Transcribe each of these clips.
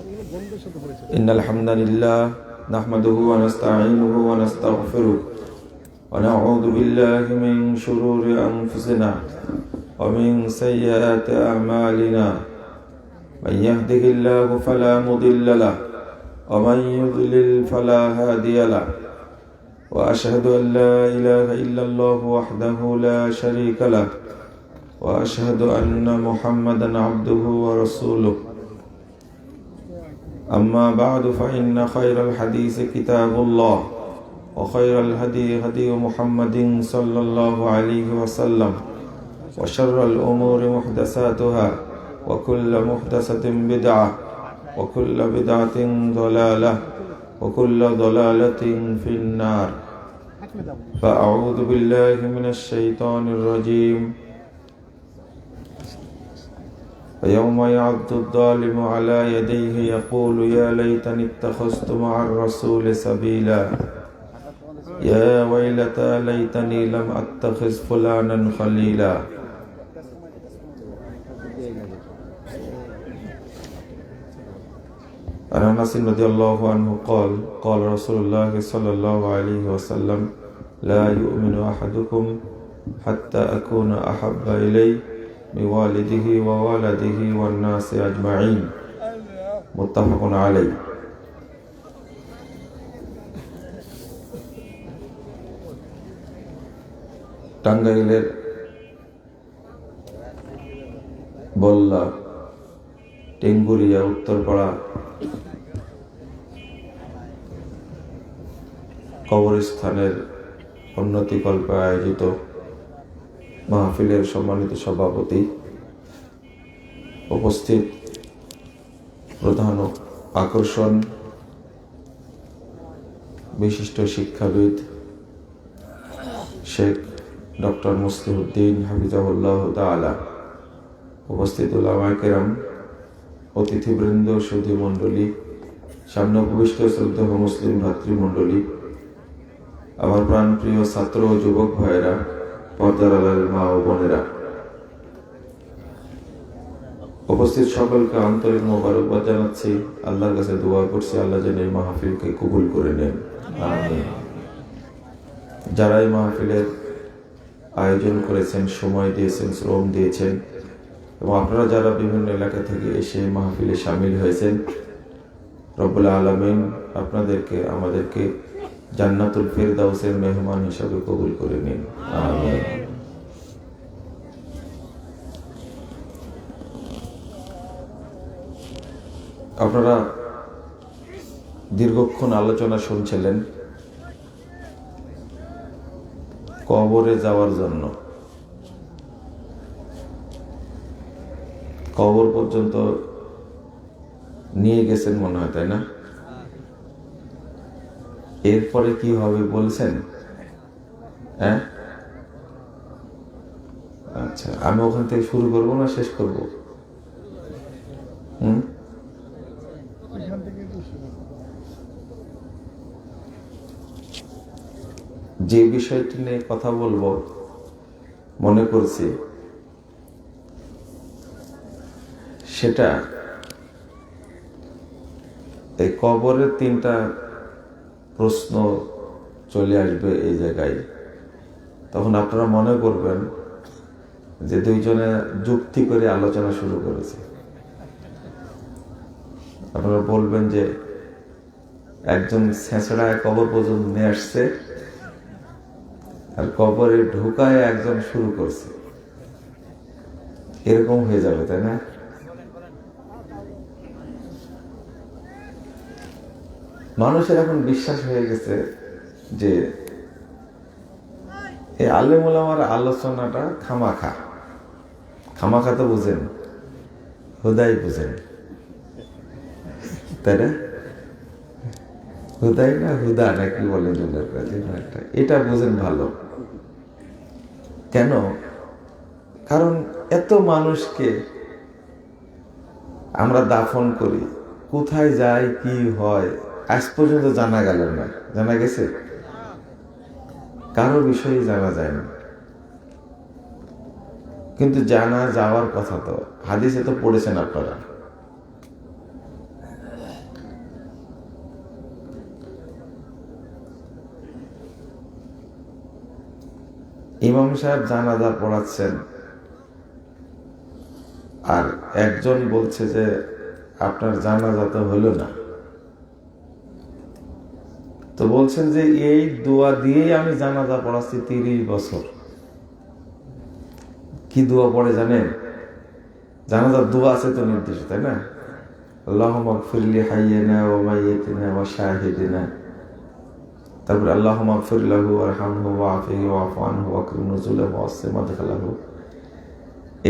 إن الحمد لله نحمده ونستعينه ونستغفره ونعوذ بالله من شرور أنفسنا ومن سيئات أعمالنا من يهده الله فلا مضل له ومن يضلل فلا هادي له وأشهد أن لا إله إلا الله وحده لا شريك له وأشهد أن محمدا عبده ورسوله أما بعد فإن خير الحديث كتاب الله وخير الهدي هدي محمد صلى الله عليه وسلم وشر الأمور محدثاتها وكل محدثة بدعة وكل بدعة ضلالة وكل ضلالة في النار فأعوذ بالله من الشيطان الرجيم ويوم يعض الظالم على يديه يقول يا ليتني اتخذت مع الرسول سبيلا يا ويلتى ليتني لم أتخذ فلانا خليلا عن أنس رضي الله عنه قال قال رسول الله صلى الله عليه وسلم لا يؤمن أحدكم حتى أكون أحب إليه بوالده وولده والناس أجمعين متفق عليه টাঙ্গাইলের বল্লা টেঙ্গুরিয়া উত্তরপাড়া কবরস্থানের উন্নতিকল্পে আয়োজিত মাহফিলের সম্মানিত সভাপতি, উপস্থিত প্রধান আকর্ষণ বিশিষ্ট শিক্ষাবিদ শেখ ডক্টর মুসলিহুদ্দিন হাফিজাহুল্লাহ তাআলা, উপস্থিত উলামায়ে কেরাম, অতিথিবৃন্দ, সুধী মণ্ডলী, সামনে উপবিষ্ট শ্রদ্ধেয় মুসলিম ভাতৃমণ্ডলী, আমার প্রাণপ্রিয় ছাত্র ও যুবক ভাইয়েরা, পর্দার আড়ালের মা ও বোনেরা, উপস্থিত সকলকে আন্তরিক মোবারকবাদ জানাচ্ছি। আল্লাহর কাছে দোয়া করছি আল্লাহ যেন এই মাহফিলকে কবুল করে নেন, আমিন। যারা এই মাহফিলের আয়োজন করেছেন, সময় দিয়েছেন, শ্রম দিয়েছেন, এবং আপনারা যারা বিভিন্ন এলাকা থেকে এসে মাহফিলে শামিল হয়েছেন, রব্বুল আলামিন আপনাদেরকে আমাদেরকে জান্নাতুল ফিরদাউসের মেহমান হিসাবে কবুল করে নিন, আমিন। আপনারা দীর্ঘক্ষণ আলোচনা শুনছিলেন কবরে যাওয়ার জন্য। কবর পর্যন্ত নিয়ে গেছেন মনে হয়, তাই না? এরপরে কি হবে বলছেন? হ্যাঁ, আচ্ছা, আমি ওখান থেকে শুরু করব না শেষ করব? যে বিষয়টি নিয়ে কথা বলবো মনে করছি সেটা এই কবরের তিনটা প্রশ্ন চলে আসবে এই জায়গায়। তখন আপনারা মনে করবেন যে দুইজনে যুক্তি করে আলোচনা শুরু করেছে। আপনারা বলবেন যে একজন ছেঁচড়ায় কবর পর্যন্ত নিয়ে আসছে আর কবরে ঢুকায় একজন শুরু করছে, এরকম হয়ে যাবে, তাই না? মানুষের এখন বিশ্বাস হয়ে গেছে যে এই আলেম ওলামার আলোচনাটা খামাখা। খামাখা তো বুঝেন, হুদাই বুঝেন, তাই না? হুদাই না হুদা না কি বলেন, এটা বুঝেন ভালো। কেন? কারণ এত মানুষকে আমরা দাফন করি, কোথায় যায় কি হয় আজ পর্যন্ত জানা গেল না। জানা গেছে? কারো বিষয়ে জানা যায় না। কিন্তু জানা যাওয়ার কথা তো হাদিসে তো পড়েছেন আপনারা। ইমাম সাহেব জানাজা পড়াচ্ছেন, আর একজন বলছে যে আপনার জানাজা তো হলো না। তো বলছেন যে এই দোয়া দিয়েই আমি জানাজা পড়াচ্ছি 30 বছর। কি দোয়া পড়ে জানেন? জানাজার দোয়া আছে তো নির্দিষ্ট, তাই না? আল্লাহুম্মা গফির লি হাইয়িনা ওয়া মাইয়িতিনা ওয়া শাহিদিনা, তারপর আল্লাহুম্মা গফির লাহু ওয়ারহামহু ওয়াআফিহি ওয়া'ফু আনহু ওয়াকরিম নুজুলাহু ওয়াসি মাদখালাহু।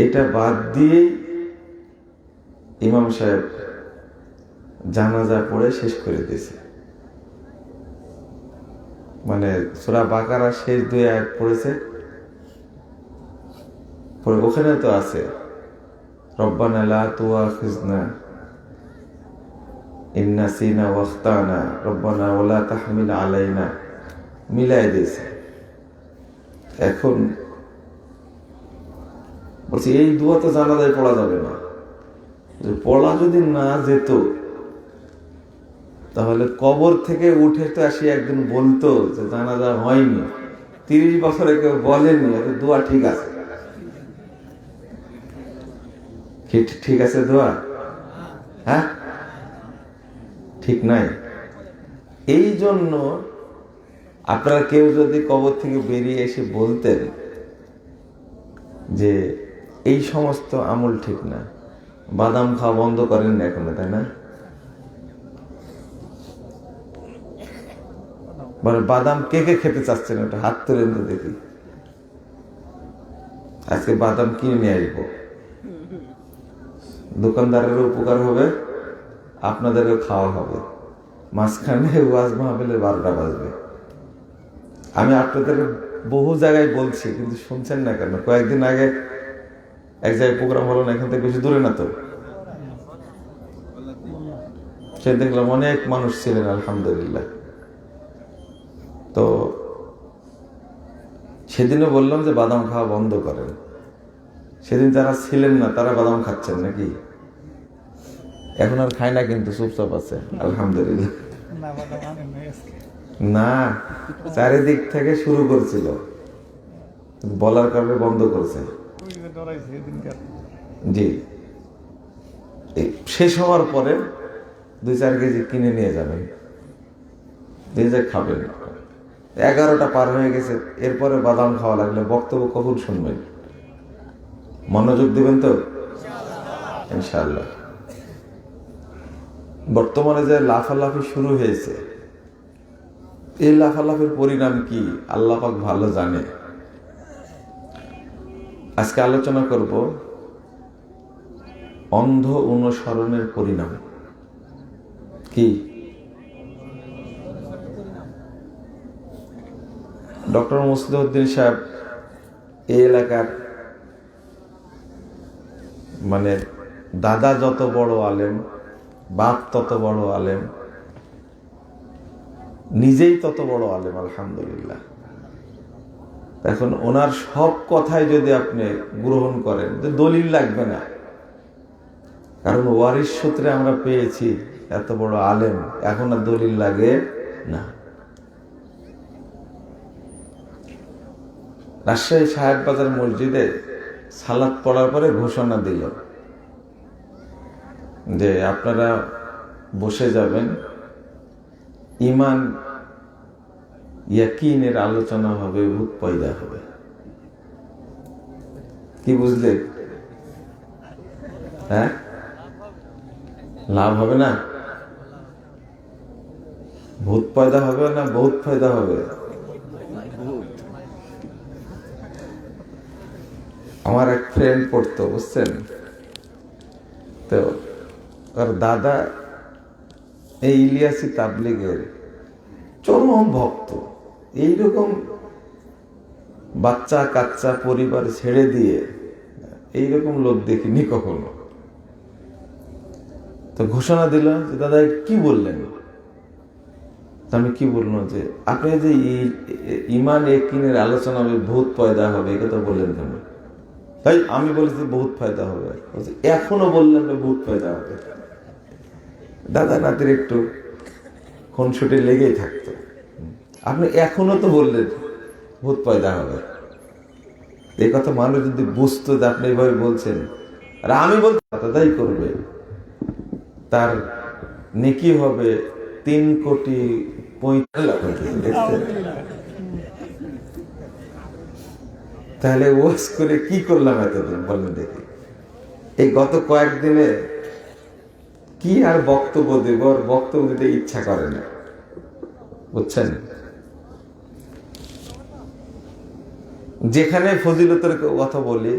এটা বাদ দিয়ে ইমাম সাহেব জানাজা পড়ে শেষ করে দিয়েছে। মানে সূরা বাকারা শেষ 2 আয়াত পড়েছে, পরে ওখানে তো আছে রব্বানা লা তুআখিযনা ইন নাসিনা ওয়া আখতানা রব্বানা ওয়া লা তাহমিল আলাইনা, মিলাই দিয়েছে। এখন বলছি এই দোয়া তো জানাজায় পড়া যাবে না। পড়া যদি না যেত তাহলে কবর থেকে উঠে তো আসি একদিন বলতো যে জানাজা হয়নি, 30 বছরে কেউ বলেনি, দোয়া ঠিক আছে। ঠিক আছে দোয়া? হ্যাঁ, ঠিক নাই। এই জন্য আপনারা কেউ যদি কবর থেকে বেরিয়ে এসে বলতেন যে এই সমস্ত আমল ঠিক না, বাদাম খাওয়া বন্ধ করেন না এখনো, তাই না? মানে বাদাম কে কে খেতে চাচ্ছেন ওটা হাত তোলেন তো দেখি। আজকে বাদাম কিনে নিয়ে আসবো, দোকানদারেরও উপকার হবে, আপনাদেরও খাওয়া হবে, মাঝখানে ওয়াজ মাহফিলের 12টা বাজবে। আমি আপনাদের বহু জায়গায় বলছি, কিন্তু শুনছেন না কেন? কয়েকদিন আগে এক জায়গায় প্রোগ্রাম হলো না, এখান থেকে বেশি দূরে না তো, সে দেখলাম অনেক মানুষ ছিলেন আলহামদুলিল্লাহ। তো সেদিনও বললাম যে বাদাম খাওয়া বন্ধ করেন। সেদিন যারা ছিলেন না তারা বাদাম খাচ্ছেন নাকি? এখন আর খায় না, কিন্তু চুপচাপ আছে আলহামদুলিল্লাহ। না, চারিদিক থেকে শুরু করছিল, বলার কারণে বন্ধ করছে। জি, শেষ হওয়ার পরে 2-4 কেজি কিনে নিয়ে যাবেন, নিজে খাবেন। 11টা পার হয়ে গেছে, এরপরে বাদাম খাওয়া লাগলে বক্তব্য কখন শুনবেন? মনোযোগ দিবেন তো ইনশাআল্লাহ। বর্তমানে যে লাফালাফি শুরু হয়েছে, এই লাফালাফির পরিণাম কি আল্লাহ পাক ভালো জানে। আজকে আলোচনা করব অন্ধ অনুসরণের পরিণাম কি। ডক্টর মুসলিউদ্দিন সাহেব এই এলাকার মানে দাদা যত বড় আলেম, বাপ তত বড় আলেম, নিজেই তত বড় আলেম আলহামদুলিল্লাহ। এখন ওনার সব কথাই যদি আপনি গ্রহণ করেন, দলিল লাগবে না, কারণ ওয়ারিশ সূত্রে আমরা পেয়েছি এত বড় আলেম, এখন আর দলিল লাগে না। রাজশাহী সাহেববাজার মসজিদে সালাত পড়ার পরে ঘোষণা দিল যে আপনারা বসে যাবেন, ইমান ইয়াকিনের আলোচনা হবে, ভূত পয়দা হবে। কি বুঝলে? হ্যাঁ, লাভ হবে না? ভূত পয়দা হবে না বহুত পয়দা হবে? আমার এক ফ্রেন্ড পড়তো, বুঝছেন তো, আর দাদা এই ইলিয়াসি তাবলীগের চরম ভক্ত। এইরকম বাচ্চা কাচ্চা পরিবার ছেড়ে দিয়ে এইরকম লোক দেখিনি কখনো। তো ঘোষণা দিল যে দাদা কি বললেন? আমি কি বললাম যে আপনি যে ইমান ইয়াকিনের আলোচনা হবে, ভূত পয়দা হবে, এই কথা বললেন কেন? তাই আমি বলেছি বহুত ফায়দা হবে, এখনো বললেন বহুত ফায়দা হবে। দাদা নাতির একটু খুনসুটি লেগেই থাকতো। আপনি এখনো তো বললেন ভূত পয়দা হবে, এই কথা মানুষ যদি বুঝতো যে আপনি এইভাবে বলছেন, আর আমি বলতে তাই করবে, তার নেকি হবে 3,35,00,000। দেখছেন? তাহলে ওয়াজ করে কি করলাম এতদিন বলেন দেখি? এই গত কয়েকদিনে কি আর বক্তব্য দেব, আর বক্তব্য দিতে ইচ্ছা করে না, বুঝছেন? যেখানে ফজিলতের কথা বলি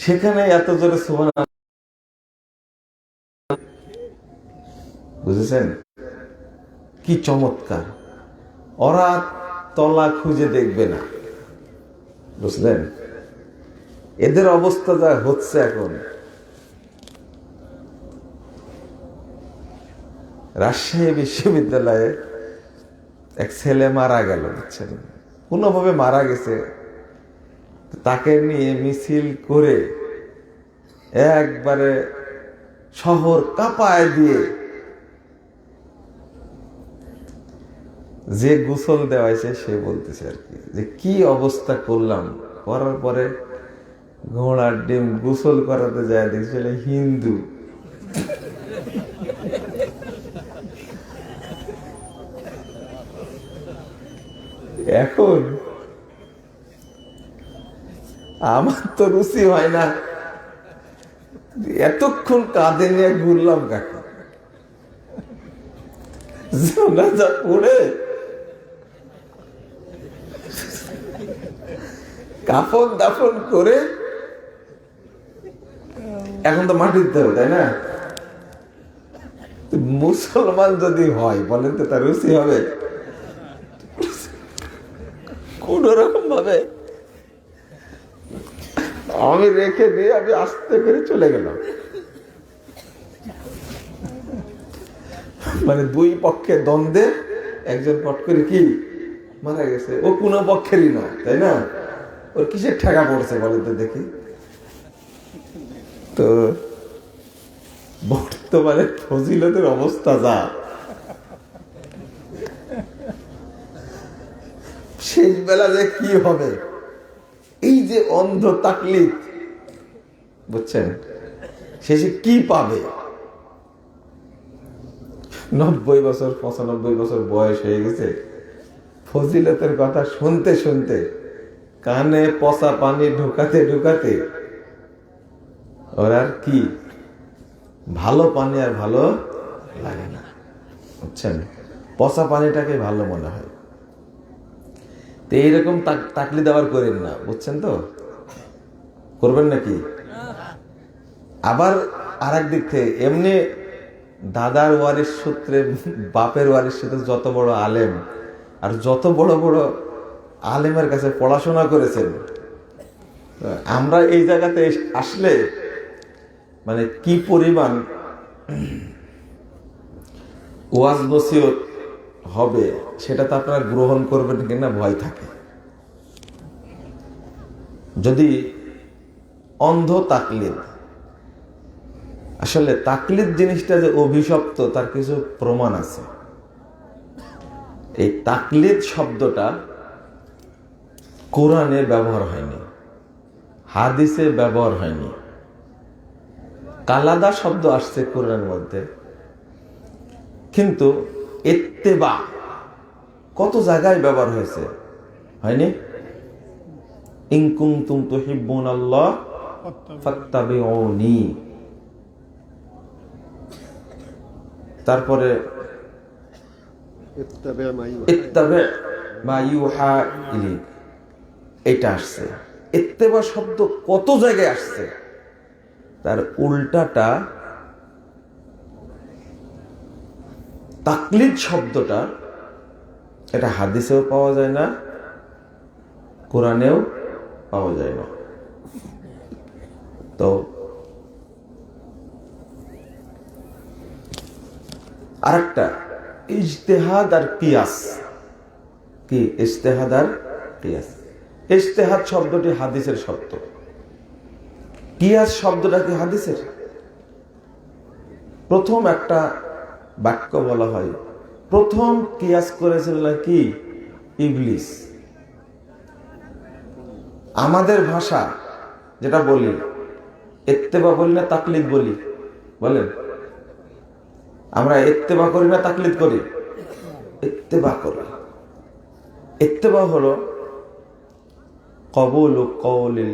সেখানে এত জোরে সুবহানাল্লাহ, বুঝেছেন? কি চমৎকার! ওরা তলা খুঁজে দেখবে না, বুঝলেন? এদের অবস্থা যা হচ্ছে এখন, রাজশাহী বিশ্ববিদ্যালয়ে এক ছেলে মারা গেল, বুঝছেন? কোনোভাবে মারা গেছে, তাকে নিয়ে মিছিল করে একবারে শহর কাঁপায় দিয়ে যে গোসল দেওয়াইছে সে বলতেছে আর কি, যে কি অবস্থা করলাম, করার পরে ঘোড়ার ডিম গোসল করাতে যায় দেখছিল হিন্দু। এখন আমার তো রুচি হয় না, এতক্ষণ কাঁধে নিয়ে ঘুরলাম কাকে, জানাজা পড়ে কাফন দাফন করে এখন তো মাটি দিতে হবে, তাই না? মুসলমান যদি হয় বলেন তো তার রুচি হবে? কোন রকম ভাবে আমি রেখে দিয়ে আমি আস্তে করে চলে গেলাম। মানে দুই পক্ষে দ্বন্দ্বে একজন পট করে কি মারা গেছে, ও কোনো পক্ষেরই নয়, তাই না? ওর কিসের ঠেকা পড়ছে বলেন তো দেখি? তো বর্তমানে ফজিলতের অবস্থা যা, শেষ বেলা যে কি হবে, এই যে অন্ধ তাকলিদ, বুঝছেন? শেষে কি পাবে? 90 বছর 95 বছর বয়স হয়ে গেছে, ফজিলতের কথা শুনতে শুনতে কানে পচা পানি ঢুকাতে ঢুকাতে ওর আর কি ভালো পানি আর ভালো লাগে না, বুঝছেন? পচা পানিটাকে ভালো মনে হয়। তো এইরকম তাকলিদ আবার করেন না, বুঝছেন? তো করবেন নাকি? আবার আর এক দিক থেকে এমনি দাদার ওয়ারিশ সূত্রে বাপের ওয়ারিশ সূত্রে যত বড় আলেম আর যত বড় বড় আলেমের কাছে পড়াশোনা করেছেন, আমরা এই জায়গাতে আসলে মানে কি পরিমাণ ওয়াজ নসিহত হবে সেটা তো আপনারা গ্রহণ করবেন কিনা ভয় থাকে। যদি অন্ধ তাকলিদ, আসলে তাকলিদ জিনিসটা যে অভিশপ্ত তার কিছু প্রমাণ আছে। এই তাকলিদ শব্দটা কোরআনে ব্যবহার হয়নি, হাদিসে ব্যবহার হয়নি। কালাদা শব্দ আসছে কোরআনের মধ্যে, কিন্তু ইত্তেবা কত জায়গায় ব্যবহার হয়েছে, হয়নি? ইন কুনতুম তুহিব্বুনাল্লাহ ফাত্তাবিউনি, তারপরে ইত্তাবি মা ইউহা ইলাইক, এটা আসছে। ইত্তেবা শব্দ কত জায়গায় আসছে, তার উল্টাটা তাকলিদ শব্দটা, এটা হাদিসেও পাওয়া যায় না, কোরআনেও পাওয়া যায় না। তো আরেকটা ইজতিহাদ আর কিয়াস, কি ইজতিহাদ আর কিয়াস? ইজতিহাদ শব্দটি হাদিসের শব্দ, কিয়াস শব্দটা কি হাদিসের? প্রথম একটা বাক্য বলা হয়, প্রথম কিয়াস করেছিল কি ইবলিস। আমাদের ভাষা যেটা বলি, ইত্তেবা বলি না তাকলিদ বলি? বলেন, আমরা ইত্তেবা করি না তাকলিদ করি? ইত্তেবা করি। ইত্তেবা হলো কবুলু কওলিল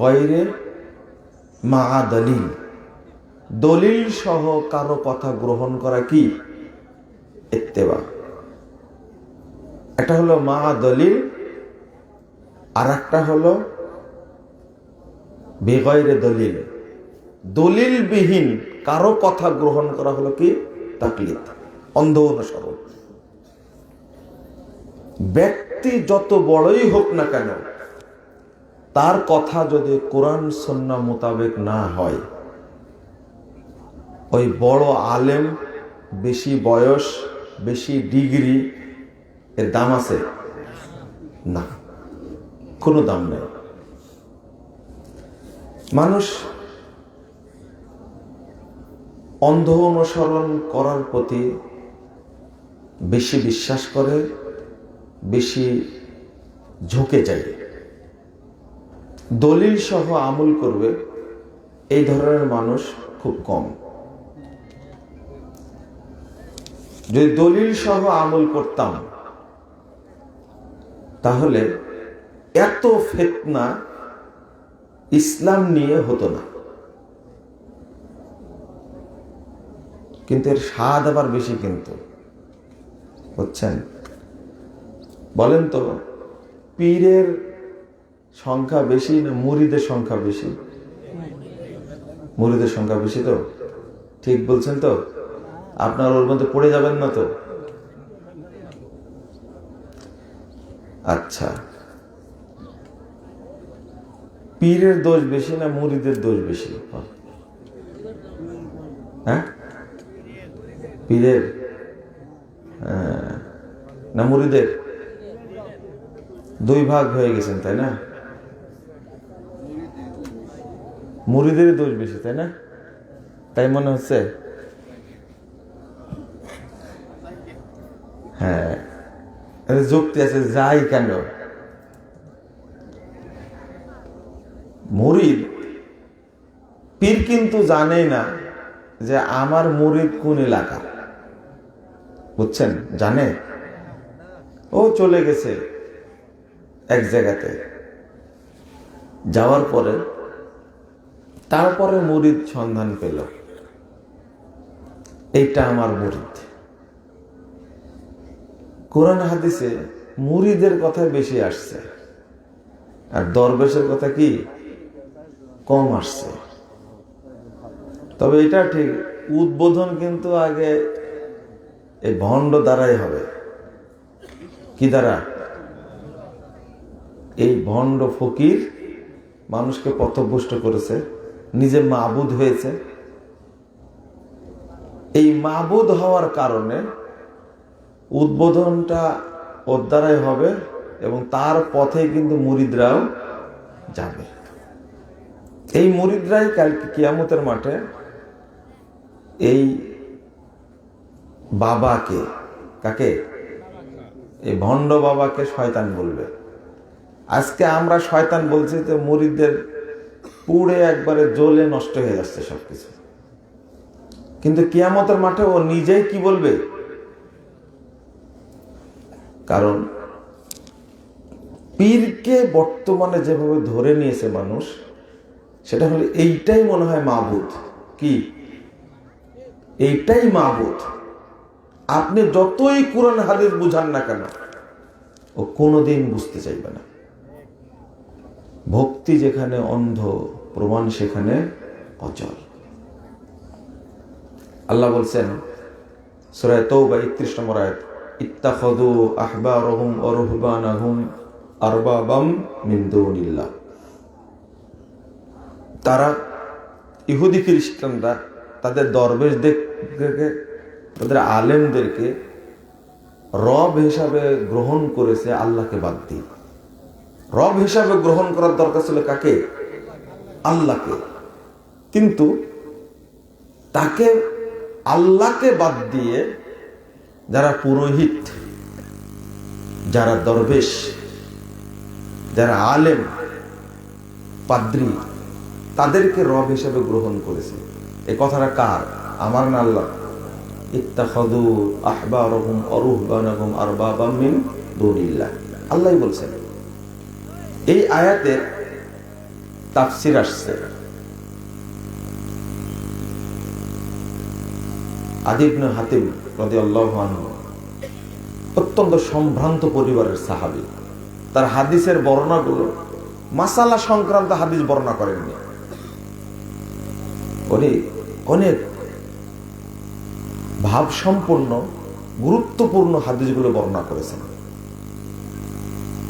গায়রি মা দলিল, দলিল সহ কারো কথা গ্রহণ করা কি ইত্তেবা। একটা হলো মা দলিল, আর একটা হলো বেগয়রে দলিল। দলিল বিহীন কারো কথা গ্রহণ করা হলো কি তাকলিদ, অন্ধ অনুসরণ। ব্যক্তি যত বড়ই হোক না কেন, তার কথা যদি কোরআন সুন্নাহ মোতাবেক না হয়, ওই বড় আলেম, বেশি বয়স, বেশি ডিগ্রি, এর দাম আছে না, কোনো দাম নেই। মানুষ অন্ধ অনুসরণ করার প্রতি বেশি বিশ্বাস করে, বেশি ঝুঁকে যায়। দলিল সহ আমল করবে এই ধরনের মানুষ খুব কম। যদি দলিল সহ আমল করতাম, তাহলে এত ফিতনা ইসলাম নিয়ে হতো না। কিন্তু এর স্বাদ আবার বেশি, কিন্তু বুঝছেন? বলেন তো, পীরের সংখ্যা বেশি না মুরিদের সংখ্যা বেশি? মুরিদের সংখ্যা বেশি তো? ঠিক বলছেন তো? আপনার ওর মধ্যে পড়ে যাবেন না তো? আচ্ছা, পীরের দোষ বেশি না মুরিদের দোষ বেশি? হ্যাঁ, পীরের না মুরিদের? দুই ভাগ হয়ে গেছেন, তাই না? মুরিদের দোষ বেশি, তাই না? তাই মনে হচ্ছে? হ্যাঁ, যুক্তি আছে। যাই কেন, মুরিদ, পীর কিন্তু জানে না যে আমার মুরিদ কোন এলাকা। বুঝছেন? জানে? ও চলে গেছে এক জায়গাতে, যাওয়ার পরে তারপরে মুরিদ সন্ধান পেল, এইটা আমার মুরিদ। কোরআন হাদিসে মুরিদের কথা বেশি আসছে, আর দরবেশের কথা কি কম আসছে। তবে এটা ঠিক, উদ্বোধন কিন্তু আগে এই ভণ্ড দ্বারাই হবে। কি দ্বারা? এই ভণ্ড ফকির মানুষকে পথভ্রষ্ট করেছে, নিজে মাবুদ হয়েছে। এই মাবুদ হওয়ার কারণে উদ্বোধনটা ওর দ্বারাই হবে, এবং তার পথে কিন্তু মুরিদরাও যাবে। এই মুরিদরাই কালকে কিয়ামতের মাঠে এই বাবাকে, কাকে? এই ভণ্ড বাবাকে শয়তান বলবে। আজকে আমরা শয়তান বলছি, তো মুরিদদের পুড়ে একবারে জ্বলে নষ্ট হয়ে যাচ্ছে সবকিছু। কিন্তু কিয়ামতের মাঠে ও নিজেই কি বলবে? কারণ পীরকে বর্তমানে যেভাবে ধরে নিয়েছে মানুষ, সেটা হলো এইটাই মনে হয় মাবুদ। কি? এইটাই মাবুদ। আপনি যতই কোরআন হাদিস বুঝান না কেন, ও কোনোদিন বুঝতে চাইবে না। ভক্তি যেখানে অন্ধ, প্রমাণ সেখানে অচল। আল্লাহ বলছেন সূরা তাওবা 31 নম্বর আয়াত, ইত্তাখাযু আহবারহুম ওয়া রুহবানাহুম আরবাবাম মিন দুনিল্লাহ। তারা, ইহুদি খ্রিস্টানরা, তাদের দরবেশদেরকে, তাদের আলেমদেরকে রব হিসাবে গ্রহণ করেছে আল্লাহকে বাদ দিয়ে। রব হিসাবে গ্রহণ করার দরকার ছিল কাকে? আল্লাহকে। কিন্তু তাকে, আল্লাহকে বাদ দিয়ে যারা পুরোহিত, যারা দরবেশ, যারা আলেম, পাদ্রী, তাদেরকে রব হিসেবে গ্রহণ করেছে। এই কথাটা কার? আমার না আল্লাহ? ইত্তাখাযু আহবারহুম ওয়া রুহবানাহুম আরবাবাম মিন দুনিল্লাহ, আল্লাহই বলছেন। এই আয়াতের তাফসীর আসছে আদী ইবনে হাতিম রাদিয়াল্লাহু আনহু, অত্যন্ত সম্ভ্রান্ত পরিবারের সাহাবী। তার হাদিসের বর্ণনাগুলো মাসালা সংক্রান্ত হাদিস বর্ণনা করেননি, উনি অনেক ভাব সম্পন্ন গুরুত্বপূর্ণ হাদিসগুলো বর্ণনা করেছেন।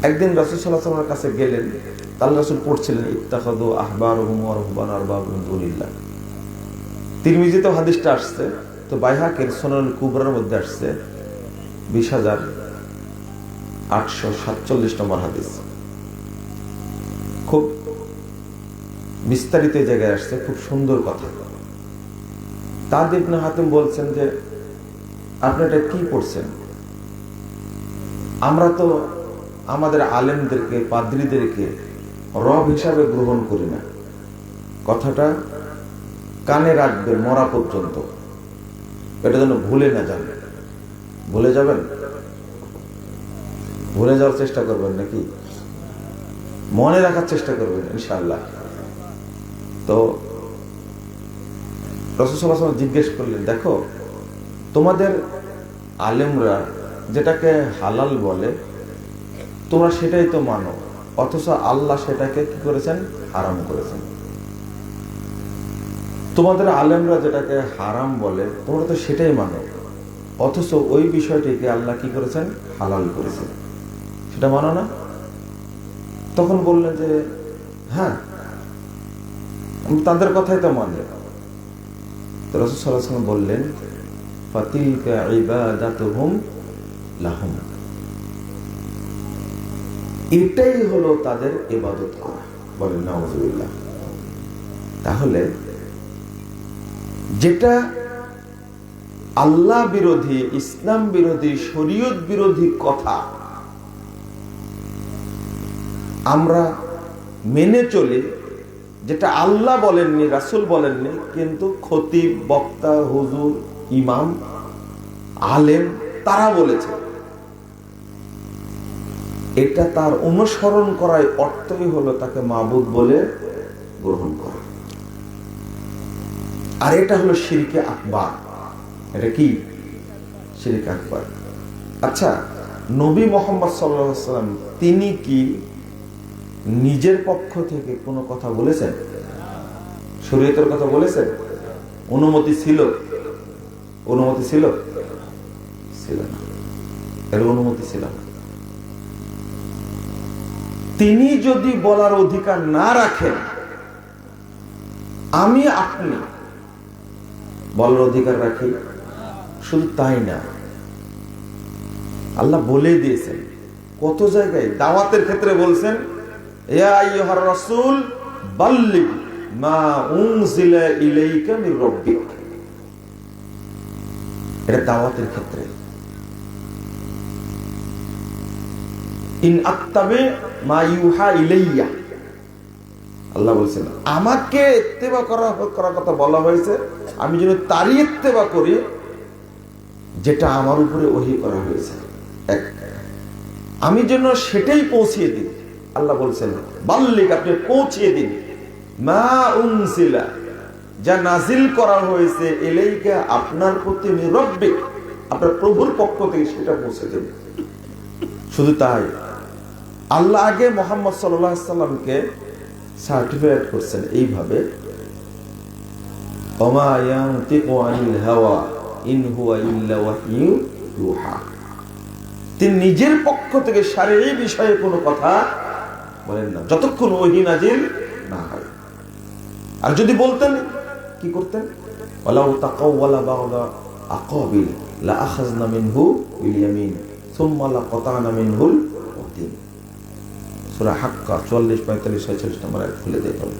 একদিন রাসূল সাল্লাল্লাহু আলাইহি ওয়াসাল্লামের কাছে গেলেন, আল্লাহ রাসূল পড়ছিলেন ইত্তাখাযু আহবারহুম ওয়া রুহবানাহুম আরবাবাম মিন দুনিল্লাহ। তিরমিজিতে হাদিসটা আসছে, তো বাইহাকির সুনানুল কুবরার মধ্যে আসছে 20,847 নম্বর হাদিস। খুব বিস্তারিত জায়গায় আসছে, খুব সুন্দর কথা। আদী ইবনে হাতিম বলছেন যে আপনি এটা কি পড়ছেন? আমরা তো আমাদের আলেমদেরকে, পাদ্রীদেরকে রব হিসাবে গ্রহণ করি না। কথাটা কানে রাখবেন মরা পর্যন্ত, এটা যেন ভুলে না যান। ভুলে যাবেন? ভুলে যাওয়ার চেষ্টা করবেন নাকি মনে রাখার চেষ্টা করবেন ইনশাআল্লাহ। তো রাসূল সাল্লাল্লাহু আলাইহি ওয়াসাল্লাম জিজ্ঞেস করলেন, দেখো তোমাদের আলেমরা যেটাকে হালাল বলে তোমরা সেটাই তো মানো, অথচ আল্লাহ সেটাকে কি করেছেন? হারাম করেছেন। তোমাদের আলেমরা যেটাকে হারাম বলে তোমরা তো সেটাই মানো, অথচ ওই বিষয়টিকে আল্লাহ কি করেছেন? হালাল করেছেন, সেটা মানো না? তখন বললেন যে হ্যাঁ, তাদের কথাই তো মানে। রাসূল সাল্লাল্লাহু আলাইহি ওয়াসাল্লাম বললেন, ফাতিলকা ইবাদাতুহুম লাহুম, এটাই হলো তাদের ইবাদত করা। বলেন নাউযুবিল্লাহ। তাহলে যেটা আল্লাহ বিরোধী, ইসলাম বিরোধী, শরীয়ত বিরোধী কথা আমরা মেনে চলি, যেটা আল্লাহ বলেননি, রাসূল বলেননি, কিন্তু খতিব, বক্তা, হুজুর, ইমাম, আলেম তারা বলেছে, এটা তার অনুসরণ করার অর্থই হলো তাকে মাবুদ বলে গ্রহণ করা। আর এটা হলো শিরকে আকবার। এটা কি? শিরকে আকবার। আচ্ছা, নবী মুহাম্মদ সাল্লাল্লাহু আলাইহি ওয়াসাল্লাম তিনি কি নিজের পক্ষ থেকে কোনো কথা বলেছেন? শরীয়তের কথা বলেছেন? অনুমতি ছিল? অনুমতি ছিল? ছিল না। এর অনুমতি ছিল না। তিনি যদি বলার অধিকার না রাখেন, আমি আপনি বলার অধিকার রাখি? শুধু তাই না, আল্লাহ বলে দিয়েছেন কত জায়গায়। দাওয়াতের ক্ষেত্রে বলছেন, ইয়া আইয়ুহার রাসূল বাল্লিগ মা উনজিলা ইলাইকা মির রাব্বিক। এটা দাওয়াতের ক্ষেত্রে। ইন আত্তাবি মা ইউহা ইলাইয়া, আল্লাহ বলছেন আমাকে ইত্তেবা করার কথা বলা হয়েছে, আমি যেন তারই ইত্তেবা করি যেটা আমার উপরে ওহী করা হয়েছে। এক, আমি যেন সেটাই পৌঁছিয়ে দিই। আল্লাহ বলছেন বাল্লিগ, আপনি পৌঁছিয়ে দিন, মা উনজিলা, যা নাজিল করা হয়েছে, ইলাইকা, আপনার প্রতি, মির রাব্বিক, আপনার প্রভুর পক্ষ থেকে সেটা পৌঁছে দিন। শুধু তাই, আল্লাহ আগে মুহাম্মদ সাল্লাল্লাহু আলাইহি ওয়াসাল্লামকে সার্টিফাইড করছেন এইভাবে, ওমা ইয়ানতিকু আনিল হাওয়া ইন হুয়া ইল্লা ওয়াহয়ু ইউহা। তিনি নিজের পক্ষ থেকে শারীরিক বিষয়ে কোনো কথা বলেন না যতক্ষণ ওহী নাজিল না হয়। আর যদি বলতেন কি করতেন? ওয়ালাউ তাকাওয়ালা বা'দা আকাবিল লা আখাযনা মিনহু বিল ইয়ামিন সুম্মা লাকাতানা মিনহুল ওয়াতিন। সূরা হাক্কা 44, 45, 46 নম্বর আয়াত খুলে দেখুন।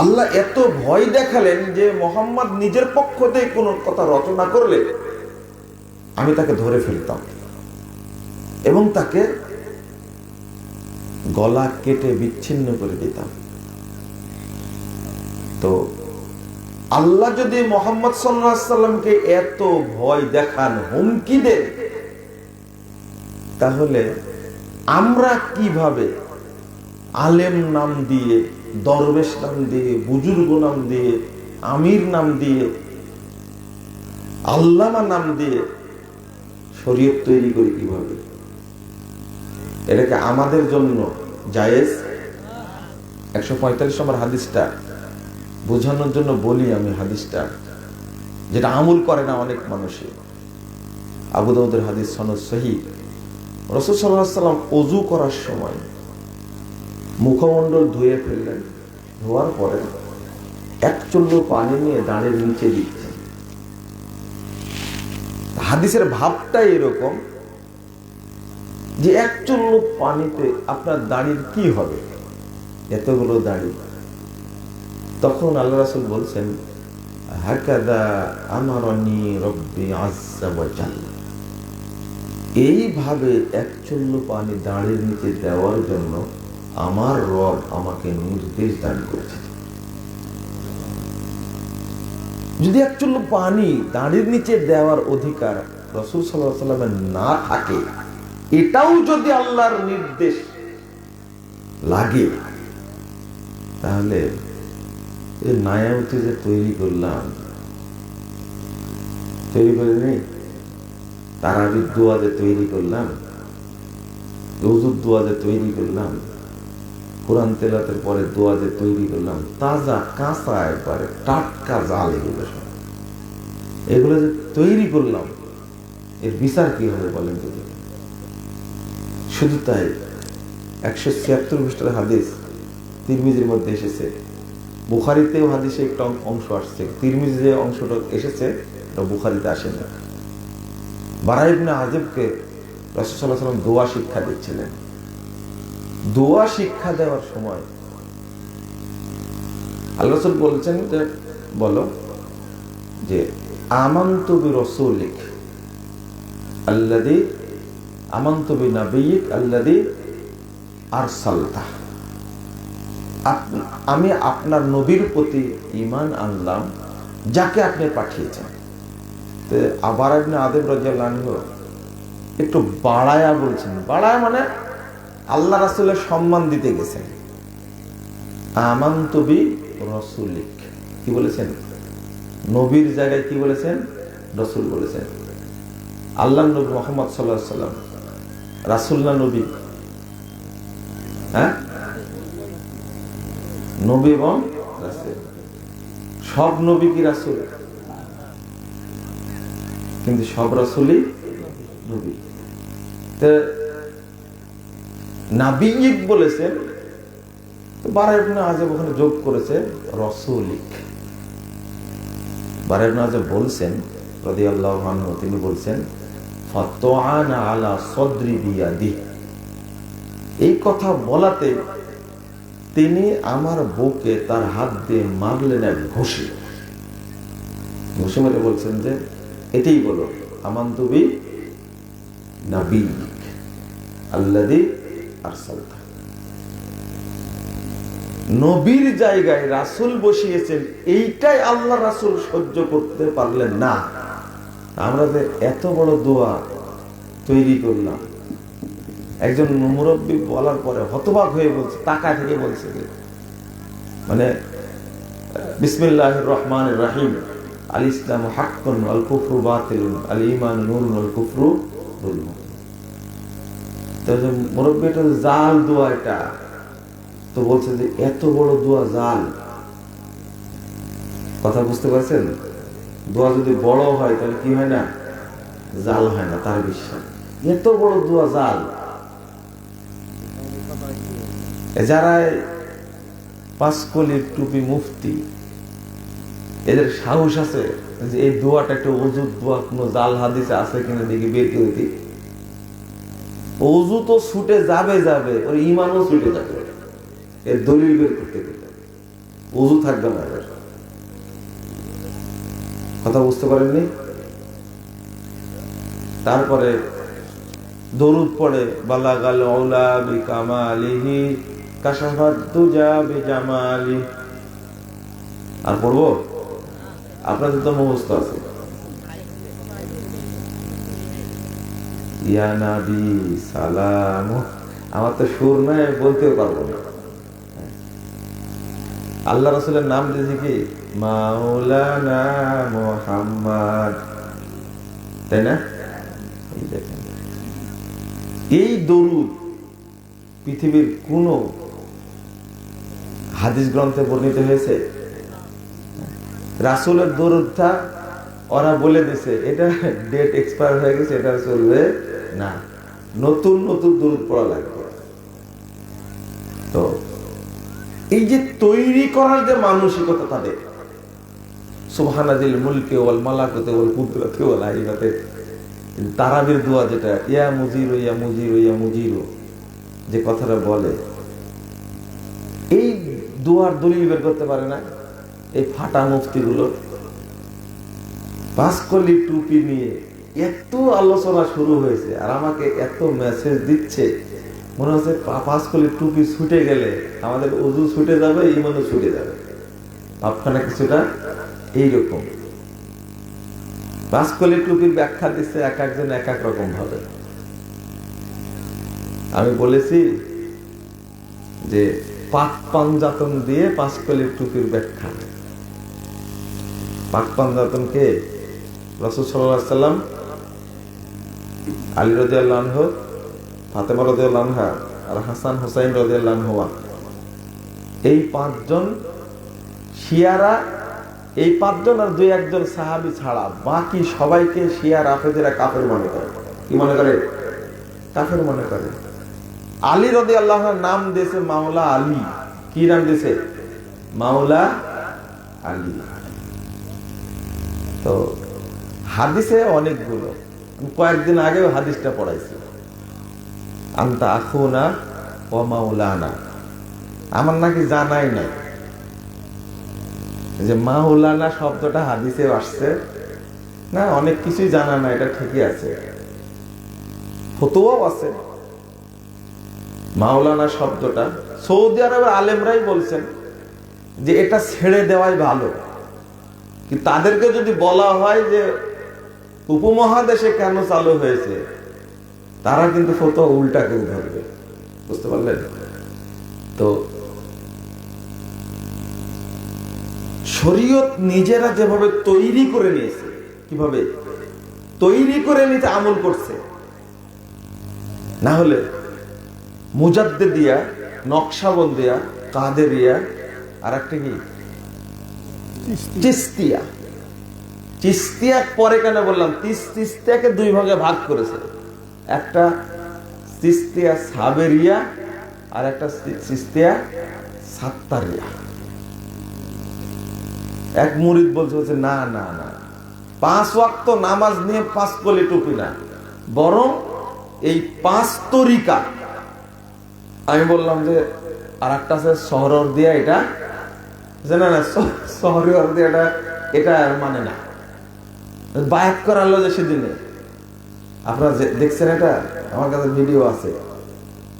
আল্লাহ এত ভয় দেখালেন যে মুহাম্মদ নিজের পক্ষ থেকে কোনো কথা রচনা করলে আমি তাকে ধরে ফেলতাম এবং তাকে গলা কেটে বিচ্ছিন্ন করে দিতাম। তো আল্লাহ যদি মুহাম্মদ সাল্লাল্লাহু আলাইহি সাল্লামকে এত ভয় দেখান, হুমকি দেন, তাহলে আমরা কিভাবে আলেম নাম দিয়ে, দরবেশ নাম দিয়ে, বুজুর্গ নাম দিয়ে, আমির নাম দিয়ে, আল্লামা নাম দিয়ে শরীয়ত তৈরি করি কিভাবে? এটাকে আমাদের জন্য জায়েজ? 145 নম্বর হাদিসটা বোঝানোর জন্য বলি আমি হাদিসটা, যেটা আমল করে না অনেক মানুষই। আবু দাউদের হাদিস, সনদ সহিহ। রাসূল সাল্লাল্লাহু আলাইহি ওয়াসাল্লাম ওযু করার সময় মুখমণ্ডল ধুয়ে ফেললেন, ধোয়ার পরে এক চুল্লু পানি নিয়ে দাঁড়ের নিচে দিচ্ছেন। হাদিসের ভাবটা এরকম যে এক চুল্লু পানিতে আপনার দাড়ির কি হবে, এতগুলো দাড়ি। তখন আল্লাহ রাসূল বলছেন, হাকাদা আমারানি রব্বি আযজা ওয়া জাল্লা, এইভাবে এক চুল্লু পানি দাঁড়ির নিচে দেওয়ার জন্য আমার রব আমাকে নির্দেশ দান করেছে। যদি এক চুল্লু পানি দাঁড়ির নিচে দেওয়ার অধিকার রাসূল সাল্লাল্লাহু আলাইহি ওয়াসাল্লামের না থাকে, এটাও যদি আল্লাহর নির্দেশ লাগে, তাহলে এই নায়ামতি যে তৈরি করলাম, তৈরি করে নেই, তারাবির দোয়া যে তৈরি করলাম, ওযুর দোয়া যে তৈরি করলাম, কোরআন তেলাওয়াতের পরে দোয়া যে তৈরি করলাম, তাজা কাঁচা একবারে টাটকা জাল, এগুলো যে তৈরি করলাম, এর বিচার কি হবে বলেন তো? শুধু তাই, 176 পৃষ্ঠার হাদিস তিরমিজির মধ্যে এসেছে, বুখারীতেও হাদিসে একটা অংশ আসছে, তিরমিজি যে অংশটা এসেছে এটা বুখারীতে আসে না। বারা ইবনে আযিবকে রাসূল সাল্লাল্লাহু আলাইহি ওয়াসাল্লাম দোয়া শিক্ষা দিচ্ছিলেন। দোয়া শিক্ষা দেওয়ার সময় আল্লাহ রাসূল বলছেন যে, বলো যে আমানতু বিরাসূলিক আল্লাযী আমানতু বিনাবিয়িক আল্লাযী আরসালতা, আমি আপনার নবীর প্রতি ঈমান আনলাম যাকে আপনি পাঠিয়েছেন। তো বারা ইবনে আযিব রাদিয়াল্লাহু আনহু একটু বাড়ায়া বলছেন, বাড়ায়া মানে আল্লাহ রাসূলের সম্মান দিতে গেছেন। আমানতু বিরাসূলিক, কি বলেছেন? নবীর জায়গায় কি বলেছেন? রাসূল বলেছেন। আল্লাহর নবী মুহাম্মদ সাল্লাল্লাহু আলাইহি ওয়াসাল্লাম রাসূল না নবী? হ্যাঁ, নবী এবং রাসূল। সব নবী কি রাসূল? কিন্তু সব রাসূলই নবী। তো নাবিয়িক বলেছেন, তো বারা ইবনে আযিব ওখানে যোগ করেছে রাসূলিক। বারা ইবনে আযিব বলছেন রাদিয়াল্লাহু আনহু, তিনি বলছেন ফাতাআনা আলা সাদরি বিয়াদি, এই কথা বলাতে তিনি আমার বুকে তার হাত দিয়ে মারলেন এক ঘুষি। ঘুষি মেরে বলছেন যে এটাই বলো, আমানতু বিনাবিয়িক আল্লাযী আরসালতা। নবীর জায়গায় রাসূল বসিয়েছেন, এইটাই আল্লাহ রাসূল সহ্য করতে পারলেন না। আমরা যে এত বড় দোয়া তৈরি করলাম, একজন মুরব্বী বলার পরে হতবাক হয়ে বলছে, তাকা থেকে বলছে মানে বিসমিল্লাহির রহমানির রহিম, আল ইসলামু হাক্কুন ওয়াল কুফরু বাতিলুন, আল ঈমানু নূরুন ওয়াল কুফরু যুলমুন। তো মুরব্বী এটা জাল দোয়া, এটা তো বলছে যে এত বড় দোয়া জাল। কথা বুঝতে পারছেন? দোয়া যদি বড় হয় তাহলে কি হয় না? জাল হয় না, তার বিশ্বাস। এত বড় দোয়া জাল। যারা পাঁচকলির টুপি মুফতি, এদের সাহস আছে যে এই দোয়াটা একটা ওযুর দোয়া, কোন জাল হাদিসে আছে কিনা দেখি বের করে দিই। ওযু তো ছুটে যাবে, ওর ঈমানও ছুটে যাবে, এর দলিল বের করতে গেলে ওযু থাকবে না। কথা বুঝতে পারেননি? তারপরে দরুদ পড়ে, বালাগাল উলা বিকামালিহি কাশাফাত দুজা বিজামালি। আর পড়বো? আপনাদের তো মুখস্থ আছে। ইয়া নবী সালাম, আমার তো সুর নাই, বলতেও পারবো না। আল্লাহ রাসূলের নাম দিয়েছে কি? মাওলানা মুহাম্মদ, তাই না? এই দেখেন, এই দরুদ পৃথিবীর কোন হাদিস গ্রন্থে বর্ণিত হয়েছে? রাসূলের দরুদটা ওরা বলে দিছে এটা ডেট এক্সপায়ার হয়ে গেছে, এটা চলবে না, নতুন নতুন দরুদ পড়া লাগবে। তো এই যে তৈরি করার যে মানসিকতা তাদের, সুবহানাজিল মুলকে ওয়াল মালাকুতি ওয়াল কুদরতি ওয়াল হাইবাতে, তারাবির দোয়া যেটা, ইয়া মুজিরু ইয়া মুজিরু ইয়া মুজিরু, যে কথাটা বলে, এই দোয়ার দলিল বের করতে পারে না এই ফাটা মুফতিগুলো। পাঁচকলি টুপি নিয়ে এত আলোচনা শুরু হয়েছে, আর আমাকে এত মেসেজ দিচ্ছে, মনে হচ্ছে পাঁচকলি টুপি ছুটে গেলে আমাদের ওযু ছুটে যাবে, ঈমানও ছুটে যাবে। ভাবখানা কিছুটা এইরকম। পাঁচকলি টুপির ব্যাখ্যা দিচ্ছে এক একজন এক এক রকম ভাবে। আমি বলেছি যে পাক পাঞ্জাতন দিয়ে পাঁচকলি টুপির ব্যাখ্যা। পাক পাঞ্জাতন কে? রাসূল সাল্লাল্লাহু আলাইহি সাল্লাম, আলী রাদিয়াল্লাহু আনহু, ফাতেমা রাদিয়াল্লাহু আনহা আর হাসান হুসাইন রাদিয়াল্লাহু আনহুমা, এই পাঁচজন শিয়ারা, এই পাঁচজন আর দুই একজন সাহাবী ছাড়া বাকি সবাইকে শিয়া রাফেজেরা কাফের মনে করে। কি মনে করে? কাফের মনে করে। আলী রাদিয়াল্লাহু আনহু নাম দিয়েছে মাওলা আলী। কি নাম দিয়েছে? মাওলা আলী। তো হাদিসে অনেকগুলো, কয়েকদিন আগেও হাদিসটা পড়াইছি, আনতা আখুনা ওয়া মাওলানা। আমার নাকি জানাই নাই যে মাওলানা শব্দটা হাদিসে আসছে না, অনেক কিছুই জানা না, এটা ঠিকই আছে, ফতোয়াও আছে। মাওলানা শব্দটা সৌদি আরবের আলেমরাই বলছেন যে এটা ছেড়ে দেওয়াই ভালো। কি তাদেরকে যদি বলা হয় যে উপমহাদেশে কেন চালু হয়েছে, তারা কিন্তু ফতোয়া উল্টা করে ধরবে, বুঝতে পারলেন? তো শরীয়ত নিজেরা যেভাবে তৈরি করে নিয়েছে, কিভাবে তৈরি করে নিতে আমল করছে, না হলে মুজাদ্দিদিয়া, নকশবন্দিয়া, কাদেরিয়া, আর একটা কি চিশতিয়া। চিশতিয়া পরে কেন বললাম? চিশতিয়াকে দুই ভাগে ভাগ করেছে, একটা চিশতিয়া সাবেরিয়া আর একটা চিশতিয়া সাত্তারিয়া। এক মুরিদ বলছে না না না, 5 ওয়াক্ত নামাজ নিয়ে 5 কলি টুপি না, বরং এই 5 তরিকা। আমি বললাম যে আর একটা আছে শহরর দিয়া, এটা জানা না, শহরর দিয়া এটা মানে না, বায়াত করালো যে সেদিনে, আপনারা দেখছেন, এটা আমার কাছে ভিডিও আছে,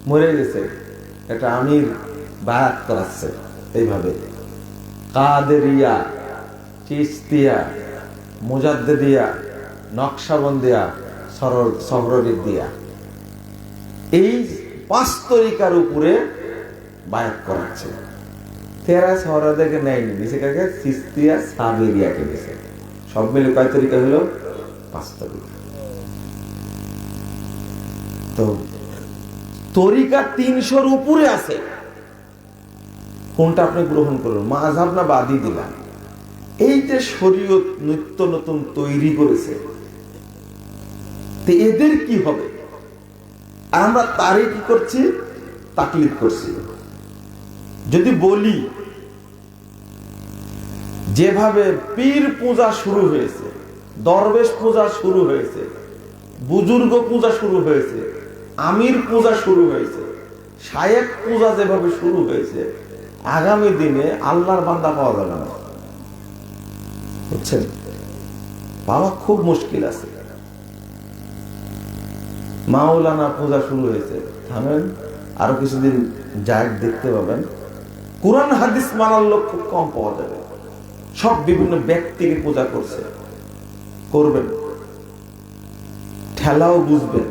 মরে গেছে, এটা আমির বায়াত করাচ্ছে এইভাবে। কাদেরিয়া, চিশতিয়া, মুজাদ্দিদিয়া, নকশবন্দিয়া, সহররিয়া, এই 5 তরিকার উপরে বায়াত করাচ্ছে। তেরা শহরদেরকে নেয়নি, নিচে কাকে? চিশতিয়া সাবেরিয়াকে নিচে। সব মিলে কয় তরিকা হলো? 5 তরিকা। তো তরিকা 300-র উপরে আছে, কোনটা আপনি গ্রহণ করুন, মাযহাব না বাদই দিলাম। এই যে শরীয়ত নিত্য নতুন তৈরি করেছে, এদের কি হবে? আমরা তারই কি করছি? তাকলিদ করছি। যদি বলি যেভাবে পীর পূজা শুরু হয়েছে, দরবেশ পূজা শুরু হয়েছে, বুজুর্গ পূজা শুরু হয়েছে, আমির পূজা শুরু হয়েছে, শায়েখ পূজা যেভাবে শুরু হয়েছে, আগামী দিনে আল্লাহর বান্দা পাওয়া যাবে না, বুঝছেন? পাওয়া খুব মুশকিল আছে। মাওলানা পূজা শুরু হয়েছে, থামেন, আরো কিছুদিন যাক দেখতে পাবেন কোরআন হাদিস মানার লোক খুব কম পাওয়া যাবে। সব বিভিন্ন ব্যক্তিকে পূজা করছে, করবেন, ঠেলাও বুঝবেন।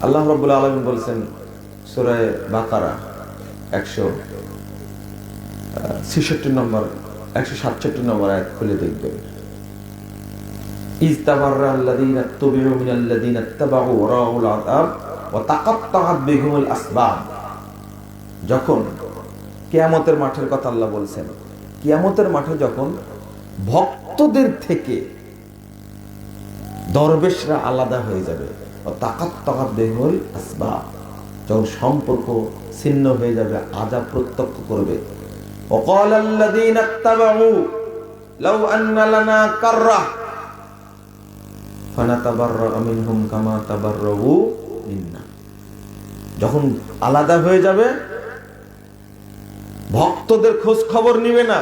আল্লাহ রাব্বুল আলামিন বলেছেন সূরা বাকারা 167 নম্বর আয়াত খুলে দেখবেন। ইস্তাবাররা আল্লাযীনা তুবিউ মিনাল্লাযীনা ইত্তাবাউ ওয়ারাউল আযাব ওয়া তাকাত্তাআত বিহিমুল আসবাব। যখন কিয়ামতের মাঠের কথা আল্লাহ বলছেন, কিয়ামতের মাঠে যখন ভক্তদের থেকে দরবেশরা আলাদা হয়ে যাবে, ওয়া তাকাত্তাআত বিহিমুল আসবাব, যখন সম্পর্ক ছিন্ন হয়ে যাবে, আযাব প্রত্যক্ষ করবে। وقال الذين اتبعوا لو أن لنا كرة فنتبرأ منهم كما تبرؤوا منا। যখন আলাদা হয়ে যাবে, ভক্তদের খোঁজ খবর নিবে না,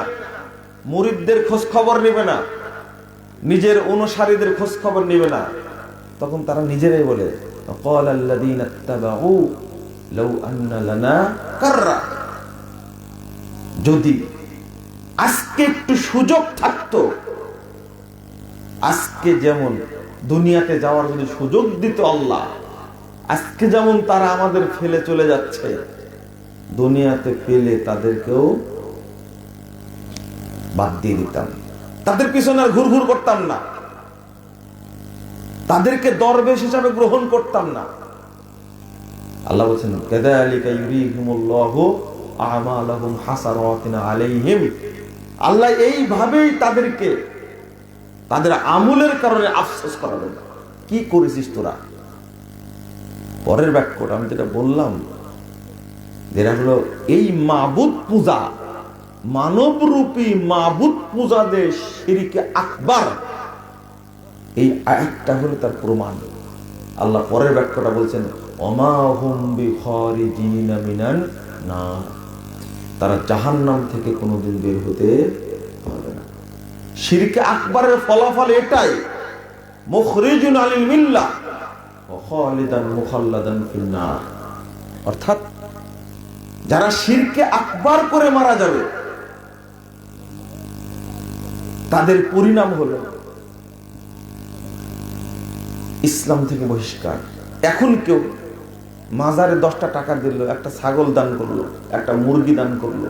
মুরিদদের খোঁজ খবর নিবে না, নিজের অনুসারীদের খোঁজ খবর নিবে না, তখন তারা নিজেরাই বলে وقال الذين اتبعوا لو أن لنا كرة, যদি আজকে একটু সুযোগ থাকতো, আজকে যেমন দুনিয়াতে যাওয়ার যদি সুযোগ দিত আল্লাহ, আজকে যেমন তারা আমাদের ফেলে চলে যাচ্ছে, দুনিয়াতে পেলে তাদেরকেও বাদ দিয়ে দিতাম, তাদের পিছনে আর ঘুরঘুর করতাম না, তাদেরকে দরবেশ হিসাবে গ্রহণ করতাম না। আল্লাহ বলেছেন কাযালিকা ইউরিহিমুল্লাহু আমালাহুম হাসারাতিন আলাইহিম, আল্লাহ এইভাবেই তাদেরকে তাদের আমলের কারণে আফসোস করাবেন। কি করেছিস তোরা? পরের বাক্যটা আমি যেটা বললাম, যেটা হলো এই মাবুদ পূজা, মানবরূপী মাবুদ পূজা যে শিরকে আকবার, এই আয়াতটা হলো তার প্রমাণ। আল্লাহ পরের বাক্যটা বলছেন ওমা হুম বিখারিজিনা মিনান নার, তারা জাহান্নাম থেকে কোনোদিন বের হতে পারবে না। শিরকে আকবরের ফলাফল এটাই, মুখরিজুন আনিল মিল্লাহ ওয়া খালিদান মুখাল্লাদান ফিন নার। অর্থাৎ যারা শিরকে আকবার করে মারা যাবে, তাদের পরিণাম হলো ইসলাম থেকে বহিষ্কার। এখন কেউ মাজারে 10টা টাকা দিল, একটা ছাগল দান করলো, একটা মুরগি দান করলো,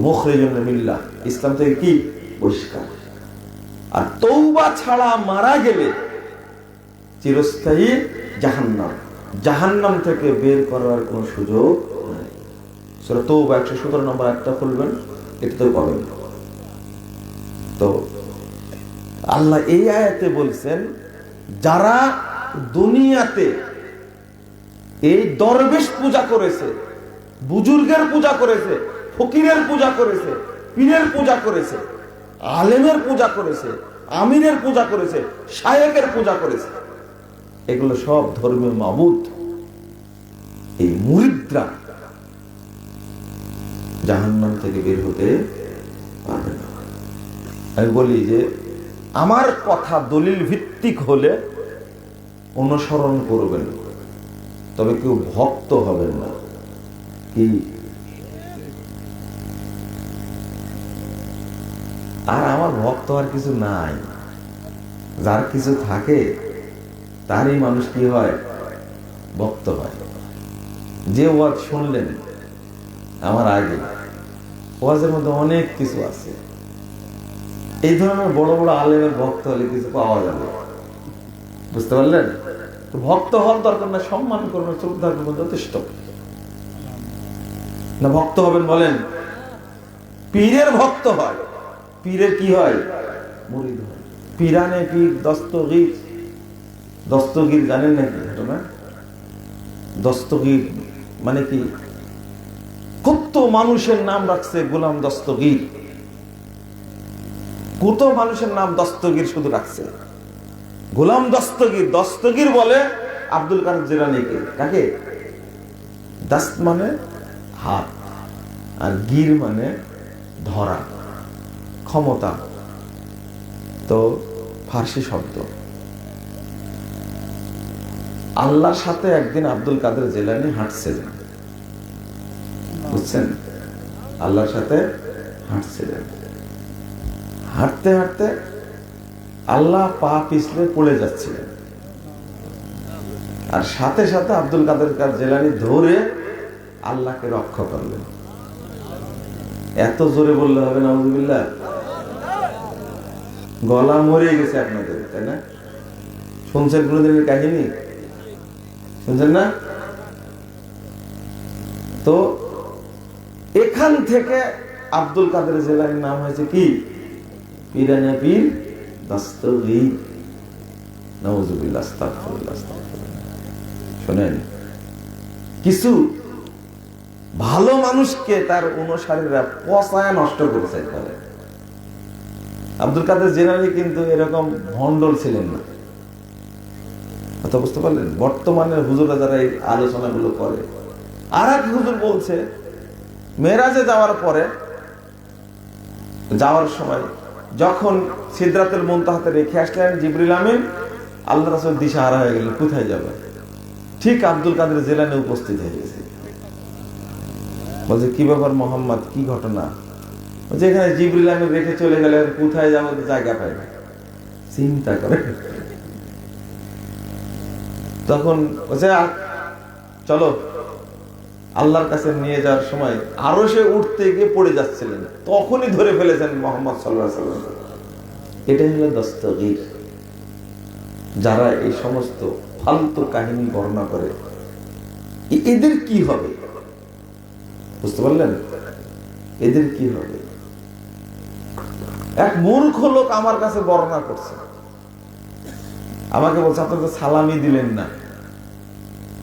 মুখরিজুন মিল্লাহ, ইসলাম থেকে কি বহিষ্কার। আর তওবা ছাড়া মারা গেলে চিরস্থায়ী জাহান্নাম, জাহান্নাম থেকে বের করার কোনো সুযোগ নাই। সূরা তওবা 117 নম্বর আয়াতটা খুলবেন, এটা তো পাবেন। তো আল্লাহ এই আয়াতে বলছেন যারা দুনিয়াতে এই দরবেশ পূজা করেছে, বুজুর্গের পূজা করেছে, ফকিরের পূজা করেছে, পীরের পূজা করেছে, আলেমের পূজা করেছে, আমিরের পূজা করেছে, শায়েখের পূজা করেছে, এগুলো সব ধর্মীয় মাবুদ, এই মুরিদরা জাহান্নাম থেকে বের হতে পারবে না। আমি বলি যে আমার কথা দলিল ভিত্তিক হলে অনুসরণ করবেন, তবে কেউ ভক্ত হবেন না। কি আর আমার ভক্ত আর কিছু নাই, যার কিছু থাকে তারই মানুষ কি হয়, ভক্ত হয়। যে ওয়াজ শুনলেন আমার আগে, ওয়াজের মধ্যে অনেক কিছু আছে, এই ধরনের বড় বড় আলেমের ভক্ত হলে কিছু পাওয়া যাবে, বুঝতে পারলেন? তো ভক্ত হওয়ার দরকার না, সম্মান করবেন, শ্রদ্ধা করবেন, যথেষ্ট না। ভক্ত হবেন বলেন, পীরের ভক্ত হয়, পীরের কি হয়, মুরিদ হয়। পীরানে পীর দস্তগীর, দস্তগীর জানেন নাকি ঘটনা? দস্তগীর মানে কি? কত মানুষের নাম রাখছে গোলাম দস্তগীর, কত মানুষের নাম দস্তগীর শুধু রাখছে, গোলাম দস্তগীর। দস্তগীর বলে আব্দুল কাদের জিলানীকে। কাকে? দাস্ত মানে হাত, আর গির মানে ধরা, ক্ষমতা, তো ফার্সি শব্দ। আল্লাহর সাথে একদিন আব্দুল কাদের জিলানী হাঁটছিলেন, বুঝছেন? আল্লাহর সাথে হাঁটছিলেন, হাঁটতে হাঁটতে আল্লাহ পা পিছলে পড়ে যাচ্ছিলেন, আর সাথে সাথে আব্দুল কাদের জিলানী ধরে আল্লাহকে রক্ষা করলেন। এত জোরে বললে হবে না? নাউযুবিল্লাহ। গলা মরে গেছে আপনাদের, তাই না? শুনছেন কোনদিনের কাহিনী? শুনছেন না? তো এখান থেকে আব্দুল কাদের জিলানীর নাম হয়েছে কি? পীরানে পীর দাস্তগীর। নাউযুবিল্লাহ, আস্তাগফিরুল্লাহ, আস্তাগফিরুল্লাহ। শুনেন, কিছু ভালো মানুষকে তার অনুসারীরা পচায় নষ্ট করেছে। আব্দুল কাদের জিলানী কিন্তু এরকম ভণ্ডল ছিলেন না, কথা বুঝতে পারলেন? বর্তমানে হুজুরা যারা এই আলোচনাগুলো করে, আর এক হুজুর বলছে মেরাজে যাওয়ার পরে, যাওয়ার সময় যখন সিদরাতুল মুনতাহাতে রেখে আসলেন জিবরিল আমিন, আল্লাহ রাসূল দিশাহারা হয়ে গেলেন, কোথায় যাবে? ঠিক আব্দুল কাদের জিলানী উপস্থিত হয়ে গেছে। বলছে কি ব্যাপার মোহাম্মদ, কি ঘটনা? যেখানে জিবরিল আমিন রেখে চলে গেলেন, কোথায় যাবো জায়গা পাই না। চিন্তা করে তখন বলছে চলো। আল্লাহর কাছে নিয়ে যাওয়ার সময় আরো সে উঠতে গিয়ে পড়ে যাচ্ছিলেন, তখনই ধরে ফেলেছেন মুহাম্মদ সাল্লাল্লাহু আলাইহি ওয়াসাল্লাম। এটাই হলো দাস্তগীর। যারা এই সমস্ত ফালতু কাহিনী বর্ণনা করে, এদের কি হবে? বুঝতে পারলেন? এদের কি হবে? এক মূর্খ লোক আমার কাছে বর্ণনা করছে, আমাকে বলছে আপনি তো সালামি দিলেন না।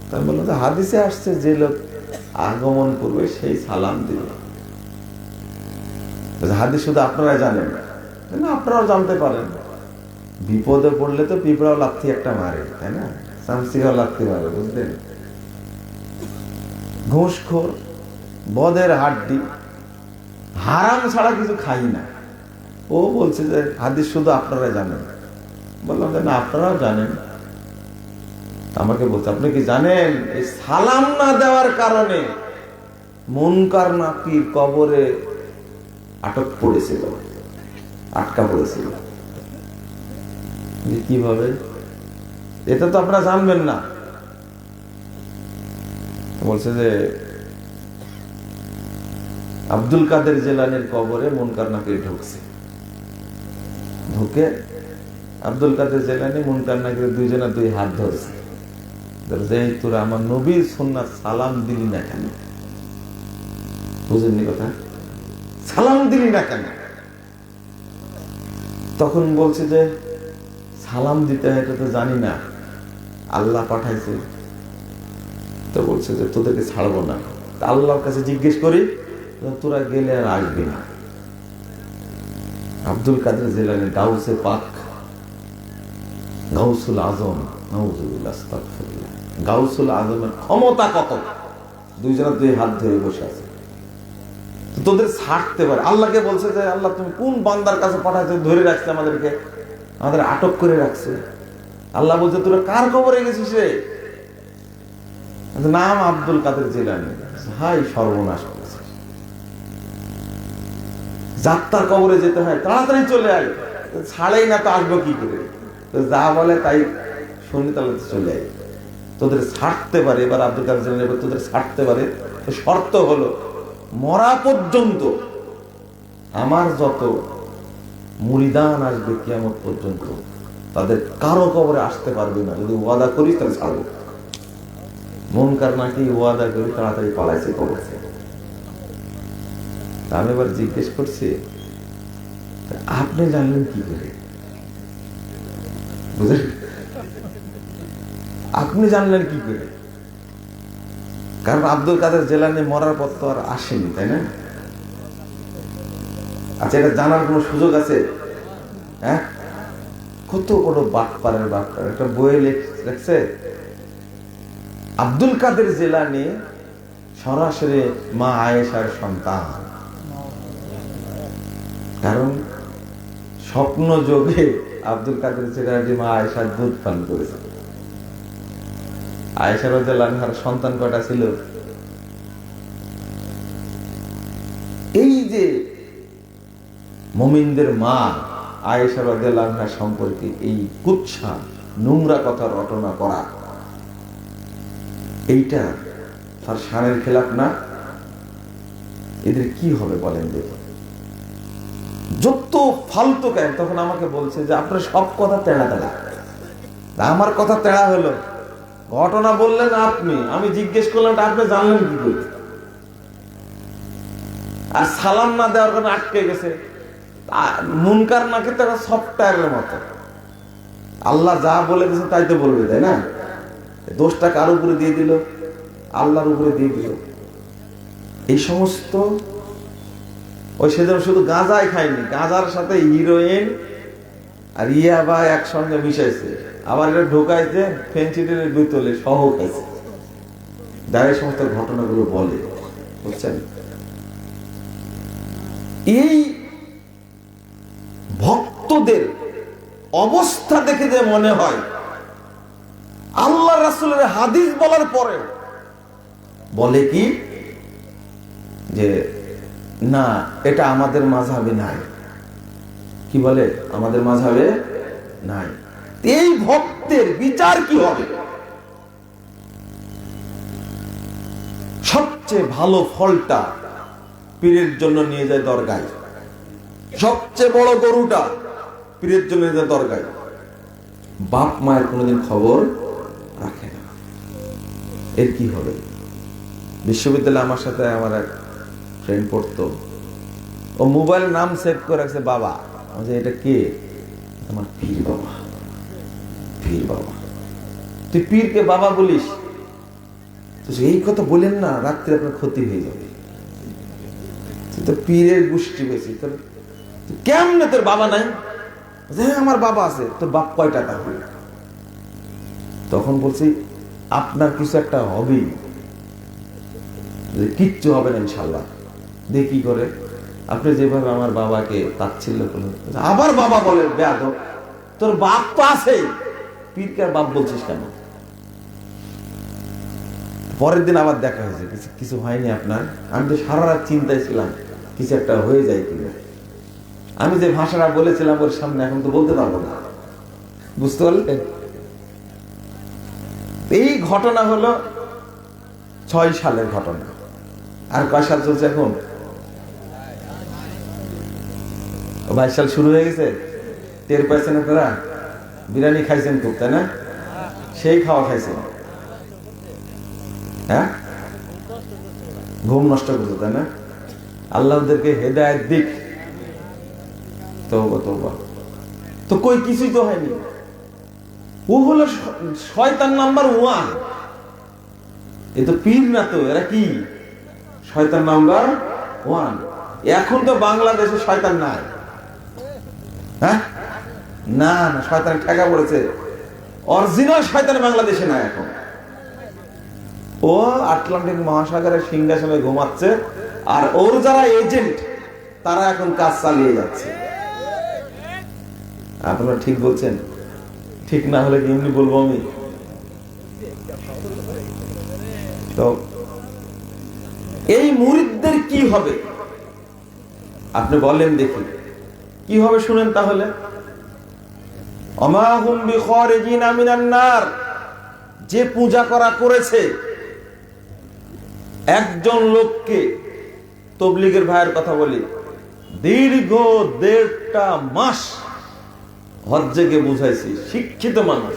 তাই বললাম যে হাদিসে আসছে যে লোক আগমন করবে সেই সালাম দিবে। হাদিস শুধু আপনারা জানেন না, আপনারাও জানতে পারেন। বিপদে পড়লে তো পিঁপড়াও লাথি একটা মারে, তাই না? শামসিরাও লাথি মারে, বুঝলেন? ঘুষখোর, বদের হাড্ডি, হারাম ছাড়া কিছু খাই না, ও বলছে যে হাদিস শুধু আপনারা জানেন। বললাম যে না, আপনারাও জানেন। আমাকে বলছে আপনি কি জানেন এই সালাম না দেওয়ার কারণে মুনকার নাকির কবরে আটক পড়েছিল, আটকা পড়েছিল। কিভাবে? এটা তো আপনারা জানবেন না। বলছে যে আব্দুল কাদের জিলানীর কবরে মুনকার নাকির ঢুকছে, ঢুকে আব্দুল কাদের জিলানী মুনকার নাকির দুইজনের দুই হাত ধরছে, তোরা আমার নবীর সুন্নাত সালাম দিলি না কেন? বুঝেননি কথা? সালাম দিলি না কেন? তখন বলছে যে সালাম দিতে হয় এটা তো জানি না, আল্লাহ পাঠাইছে। তো বলছে যে তোদেরকে ছাড়বো না, আল্লাহর কাছে জিজ্ঞেস করি, তোরা গেলে আর আসবি না। আব্দুল কাদের জিলানী গাউসে পাক, গাউসুল আজম, নাউযুবিল্লাহ, আস্তাগফিরুল্লাহ। গাউসুল আজমের ক্ষমতা কত! দুইজনের দুই হাত ধরে বসে আছে, তোদের ছাড়তে পারে। আল্লাহকে বলছে যে আল্লাহ তুমি কোন বান্দার কাছে পাঠাইছো, ধরে রাখছে আমাদেরকে, আমাদের আটক করে রাখছে। আল্লাহ বলছে তোরা কার কবরে গেছিস রে? নাম আব্দুল কাদের জিলানী। হাই সর্বনাশ করেছে, যাত্রার কবরে যেতে হয়, তাড়াতাড়ি চলে আয়, ছাড়েই না তো আসবো কি করে? যা বলে তাই শুনি, তাহলে চলে আয়। তোদের ছাড়তে পারে, এবার আব্দুল কাদের জিলানী তোদের ছাড়তে পারে, শর্ত হলো মরা পর্যন্ত আমার যত মুরিদান আসবে কিয়ামত পর্যন্ত তাদের কারো কবরে আসতে পারবে না, যদি ওয়াদা করিস তাহলে ছাড়বো। মুনকার নাকি ওয়াদা করি তাড়াতাড়ি পালাইছে কবর থেকে। আমি এবার জিজ্ঞেস করছি আপনি জানলেন কি করে? বুঝলেন? আপনি জানলেন কি করে? কারণ আব্দুল কাদের জিলানী মরার পর তো আর আসেনি, তাই না? আচ্ছা, এটা জানার কোন সুযোগ আছে? হ্যাঁ, কত বড় বাটপারের বাটপার। একটা বইয়ে লেখছে আব্দুল কাদের জিলানী সরাসরি মা আয়েশার সন্তান, কারণ স্বপ্ন যোগে আব্দুল কাদের জিলানী মা আয়েশার দুধ পান করেছে। আয়েশা রাদিয়াল্লাহু আনহার সন্তান কয়টা ছিল? এই যে মুমিনদের মা আয়েশা রাদিয়াল্লাহু আনহা সম্পর্কে এই কুৎসা নোংরা কথা রটনা করা, এইটা তার শানের খেলাফ না? এদের কি হবে বলেন দেখো। যত ফালতু কেন, তখন আমাকে বলছে যে আপনার সব কথা তেড়া তেড়া। আমার কথা তেড়া হলো, ঘটনা বললেন আপনি, আমি জিজ্ঞেস করলাম আপনি জানলেন কি করে? আর সালাম না দেওয়ার কারণে আটকে গেছে। মুনকার নাকি তারা সফটওয়্যারের মতো, আল্লাহ যা বলে দিয়েছে তাই তো বলবে, তাই না? দোষটা কার উপরে দিয়ে দিল? আল্লাহর উপরে দিয়ে দিল। এই সমস্ত, ওই সেদিন শুধু গাঁজাই খায়নি, গাঁজার সাথে হিরোইন আর ইয়াবা একসঙ্গে মিশাইছে, আবার এটা ঢোকাইছে ফেন্সিডিলের বোতলে সহ খাইছে। যারা এই সমস্ত ঘটনাগুলো বলে, বুঝছেন? এই ভক্তদের অবস্থা দেখে যে মনে হয় আল্লাহ রাসূলের হাদিস বলার পরে বলে কি যে না, এটা আমাদের মাযহাবে নাই। কি বলে? আমাদের মাযহাবে নাই। এই ভক্তের বিচার কি হবে? সবচেয়ে ভালো ফলটা পীরের জন্য নিয়ে যায় দরগায়, সবচেয়ে বড় গরুটা পীরের জন্য নিয়ে যায় দরগায়। বাপ মায়ের কোনোদিন খবর রাখে না। এর কি হবে? বিশ্ববিদ্যালয়ে আমার সাথে আমার এক ফ্রেন্ড পড়তো, ও মোবাইল নাম সেভ করে রাখছে বাবা। এটা কে? আমার পীর বাবা। পীর বাবা? তুই পীরকে বাবা বলিস? এই কথা বলেন না, রাত্রে আপনার ক্ষতি হয়ে যাবে। তুই তো পীরের গোষ্ঠী বেশি, তোর কেমনে তোর বাবা নাই? হ্যাঁ আমার বাবা আছে। তোর বাপ কয় টাকা হবে? তখন বলছি আপনার কিছু একটা হবে, কিচ্ছু হবে না ইনশাল্লাহ। দেখি করে আপনি যেভাবে আমার বাবাকে তাচ্ছিল্য করলেন, আবার বাবা বলে বেয়াদব, তোর বাপ তো আছে, পীরকে আর বাপ বলছিস কেন? পরের দিন আবার দেখা হয়েছে, কিছু হয়নি আপনার? আমি তো সারা রাত চিন্তায় ছিলাম কিছু একটা হয়ে যায় কিনা। আমি যে ভাষাটা বলেছিলাম ওর সামনে এখন তো বলতে পারবো না, বুঝতে পারলেন? এই ঘটনা হলো 6 সালের ঘটনা। আর কয় সাল চলছে এখন? 22 সাল শুরু হয়ে গেছে। টের পাইছেন আপনারা? বিরিয়ানি খাইছেন খুব, তাই না? সেই খাওয়া খাইছেন, হ্যাঁ? ঘুম নষ্ট করছে, তাই না? আল্লাহ ওদেরকে হেদায়েত দিক। তওবা তওবা। তো কই কিছুই তো হয়নি। ও হলো শয়তান নাম্বার 1। এ তো পীর না, তো এরা কি? শয়তান নাম্বার 1। এখন তো বাংলাদেশে শয়তান নাই, হ্যাঁ? না না, শয়তান ঠেকা পড়েছে। অরিজিনাল শয়তান বাংলাদেশে নাই এখন। ও আটলান্টিক মহাসাগরের সিংহাসনে ঘুমাচ্ছে, আর ওর যারা এজেন্ট তারা এখন কাজ চালিয়ে যাচ্ছে। আপনারা ঠিক বলছেন? ঠিক না হলে কি এমনি বলবো আমি? তো এই মুরিদদের কি হবে আপনি বলেন দেখি, কি হবে শুনেন তাহলে। অমাহুম বিখারিজিনা মিনান নার, যে পূজা করা করেছে একজন লোককে, তবলিগের ভাইয়ের কথা বলি, দীর্ঘ 1.5 মাস হজ্জেকে বুঝাইছি, শিক্ষিত মানুষ,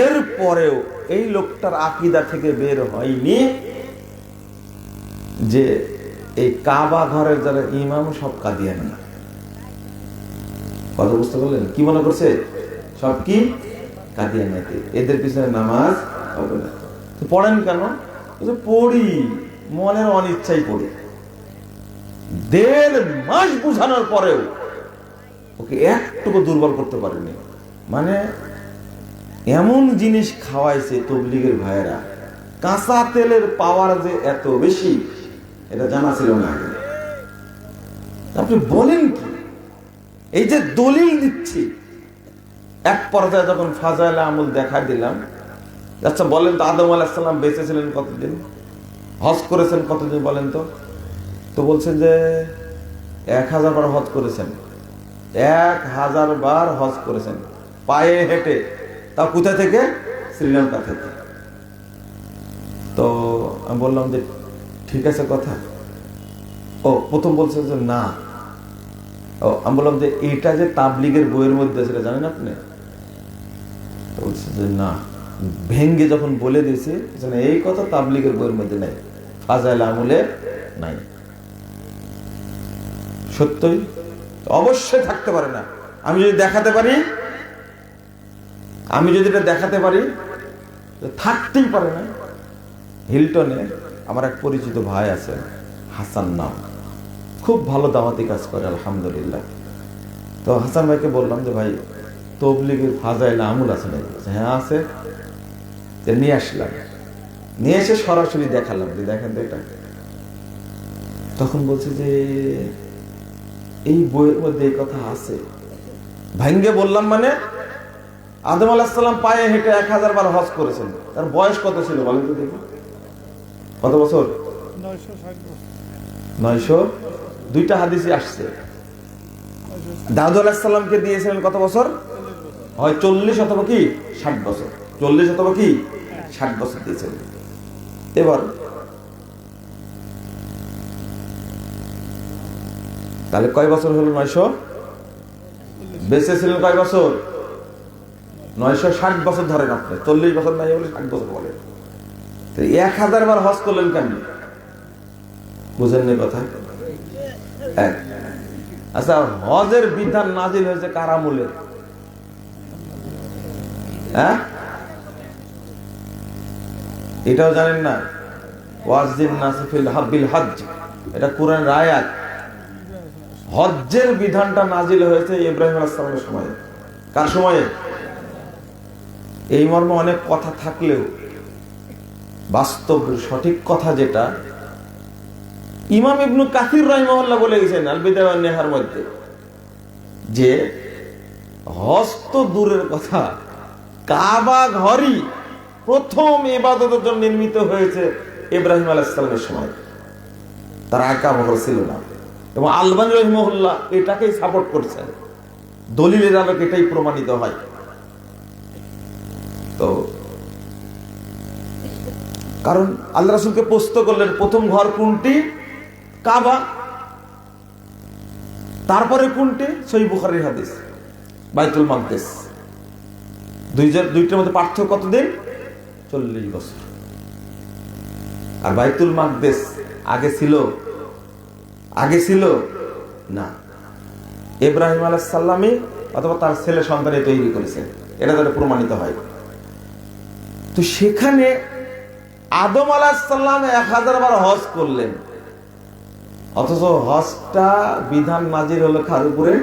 এর পরেও এই লোকটার আকীদা থেকে বের হয়নি যে এই কাবা ঘরের যারা ইমাম সব কাদিয়ানী। কথা বুঝতে পারলেন? কি মনে করছে? সব কি কাদিয়ানী, এদের পিছনে নামাজ হবে না। তো পড়েন কেন? পড়ি, মনের অনিচ্ছাই পড়ি। 1.5 মাস বুঝানোর পরেও ওকে একটুকু দুর্বল করতে পারেনি। মানে এমন জিনিস খাওয়াইছে তবলিগের ভাইয়েরা, কাঁচা তেলের পাওয়ার যে এত বেশি এটা জানা ছিল না। আপনি বলেন কি? এই যে দলিল দিচ্ছি, এক পর্যায়ে যখন ফাজাইল আমল দেখা দিলাম, আচ্ছা বলেন তো, আদম আলাইহিস সালাম বেঁচে ছিলেন কতদিন, হজ করেছেন কতদিন বলেন তো? তো বলছেন যে 1000 বার হজ করেছেন, 1000 বার হজ করেছেন পায়ে হেঁটে। তা কোথা থেকে? শ্রীলঙ্কা থেকে। তো আমি বললাম যে ঠিক আছে কথা। ও প্রথম বলছে যে না। ও আমি বললাম যে এইটা যে তাবলীগের বইয়ের মধ্যে সেটা জানেন আপনি? তো বলছে যে না। ভেঙ্গে যখন বলে দিয়েছি এই কথা তাবলীগের বইয়ের মধ্যে নাই, ফাজাইল আমলে নাই। সত্যই অবশ্যই থাকতে পারে না। আমি যদি দেখাতে পারি, আমি যদি এটা দেখাতে পারি, থাকতেই পারে না। হিলটনে আমার এক পরিচিত ভাই আছে, হাসান নাম, খুব ভালো দাওয়াতি কাজ করে আলহামদুলিল্লাহ। তো হাসান ভাইকে বললাম যে ভাই তাবলীগের ফাজাইল আমল আছে নাকি? হ্যাঁ আছে। নিয়ে আসলাম, নিয়ে এসে সরাসরি দেখালাম যে দেখেন তো এটা। তখন বলছে যে এই বইয়ের মধ্যে এই কথা আছে। ভাঙ্গে বললাম মানে আদম আলাইহিস সালাম পায়ে হেঁটে 1000 বার হজ করেছেন, তার বয়স কত ছিল বলেন তো দেখি? কত বছর? 900। দুইটা হাদিসে আসছে। দাউদ আলাইহিস সালামকে দিয়েছিলেন কত বছর? হয় 40 অথবা কি 60 বছর। 40 অথবা কি 60 বছর দিয়েছিলেন। এবার তাহলে কয় বছর হলো? 900। বেঁচে ছিলেন কয় বছর? 960 বছর ধরেন আপনি, 40 বছর নাই বলে 60 বছর বলেন। 1000 বার হজ করলেন কেন? বুঝেননি কথা? আচ্ছা, হজের বিধান নাজিল হয়েছে কার আমলে? হ্যাঁ, এটাও জানেন না? ওয়াজিন নাসি ফিল হাব্বিল হজ, এটা কোরআনের আয়াত। হজ্জের বিধানটা নাজিল হয়েছে ইব্রাহিম আলাইহিস সালামের সময়ে। কার সময়ে? এই মর্মে অনেক কথা থাকলেও বাস্তব সঠিক কথা যেটা ইমাম ইবনে কাসির রাহিমাহুল্লাহ বলে গেছেন আল বিদায়া ওয়ান নিহার মধ্যে, যে হজ তো দূরের কথা, কাবা ঘরই প্রথম ইবাদতের জন্য নির্মিত হয়েছে ইব্রাহিম আলাইহিস সালামের সময়। তার আগে কাবা ঘর ছিল না। এবং আলবানী রাহিমাহুল্লাহ এটাকেই সাপোর্ট করছেন, দলিলের আলোকে এটাই প্রমাণিত হয়। তো কারণ আল্লাহ রাসূলকে প্রশ্ন করলেন প্রথম ঘর কোনটি? কাবা। তারপরে কোনটি? সহিহ বুখারীর হাদিস বাইতুল মাকদিস। দুইটার মধ্যে পার্থক্য কতদিন? 40 বছর। আর বাইতুল মাকদিস আগে ছিল না, ইব্রাহিম আলাইহিস সালামই অথবা তার ছেলে সন্তানই তৈরি করেছে, এটা যাতে প্রমাণিত হয়। তো সেখানে আদম আলাইহিস সালাম 1000 বার হজ করলেন, অথচ হজটা বিধান নাজিল হলো কার উপরে?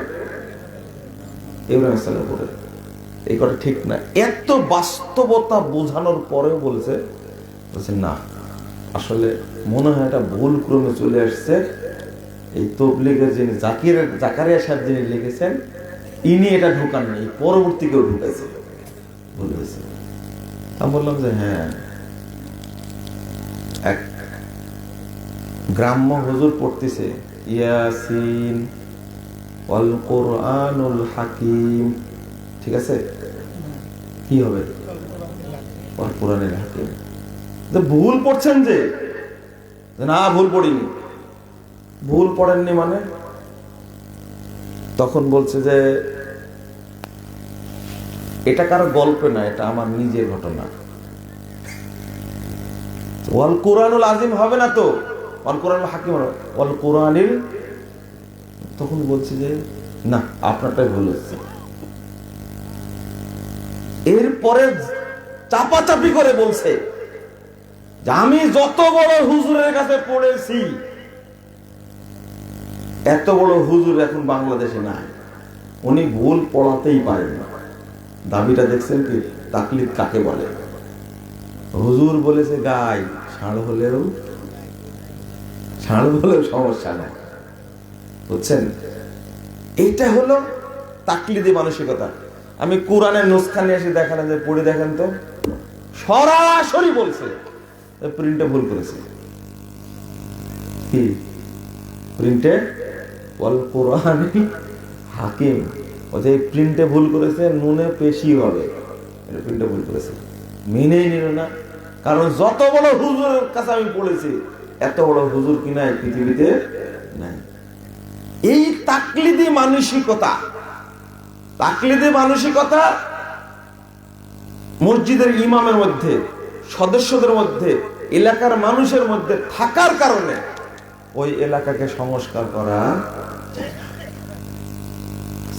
ইব্রাহিম আলাইহিস সালামের উপরে। এই কথা ঠিক না। এত বাস্তবতা বোঝানোর পরেও বলছে না, আসলে মনে হয় এটা ভুল ক্রমে চলে আসছে। এই তাবলীগের যিনি জাকারিয়া সাহেব যিনি লিখেছেন, ইনি এটা ঢোকান নেই, পরবর্তী কেউ ঢুকাইছে বলেছে। আমি বললাম যে হ্যাঁ, এক গ্রাম্য হুজুর পড়তেছে ইয়াসিন ওয়াল কুরআনুল হাকিম, ঠিক আছে? কি হবে? ওয়াল কুরআনুল হাকিম। যে ভুল পড়ছেন, যে না ভুল পড়িনি। ভুল পড়েননি মানে? তখন বলছে যে এটা কারো গল্প না, এটা আমার নিজের ঘটনা। ওয়াল কুরআনুল আজিম হবে না তো, ওয়াল কুরআনুল হাকিম, ওয়াল কুরআনিল। তখন বলছে যে না, আপনারটাই ভুল হচ্ছে। এরপরে চাপাচাপি করে বলছে যে আমি যত বড় হুজুরের কাছে পড়েছি, এত বড় হুজুর এখন বাংলাদেশে নাই, উনি ভুল পড়াতেই পারেন না। দাবিটা দেখছেন কি? তাকলিদ কাকে বলে? হুজুর বলেছে গাই, ষাঁড় হলেও সমস্যা নাই, বুঝছেন? এইটা হলো তাকলিদি মানসিকতা। আমি কোরআনের নুসখা নিয়ে এসে দেখালাম যে পড়ে দেখেন তো, সরাসরি বলছে প্রিন্টে ভুল করেছে। কি প্রিন্টে ওয়াল কোরআনি হাকিম, ওই প্রিন্টে ভুল করেছে, নুনে পেশি হবে, এটা প্রিন্টে ভুল করেছে, মেনেই নিল না। কারণ যত বড় হুজুরের কাছে আমি পড়েছি, এত বড় হুজুর কিনা এই পৃথিবীতে নাই। এই তাকলিদি মানসিকতা, তাকলিদি মানসিকতা মসজিদের ইমামের মধ্যে, সদস্যদের মধ্যে, এলাকার মানুষের মধ্যে থাকার কারণে ওই এলাকাকে সংস্কার করা যায় না।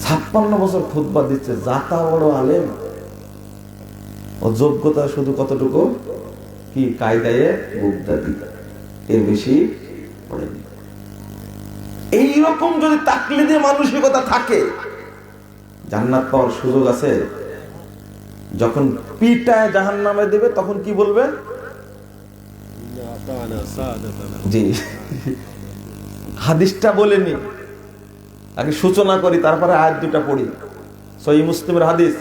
56 বছর খুতবা দিচ্ছে, যাতা বড় আলেম, ও যোগ্যতা শুধু কতটুকু, কি কায়দায়ে বুগদাদি, এর বেশি পড়েনি। এইরকম যদি তাকলিদি মানসিকতা থাকে, জান্নাত পাওয়ার সুযোগ আছে। যখন পিটায় জাহান্নামে দেবে তখন কি বলবে? জি, হাদিসটা বলেনি, আগে সূচনা করি, তারপরে আয়াত দুটা পড়ি। সহিহ মুসলিমের হাদিস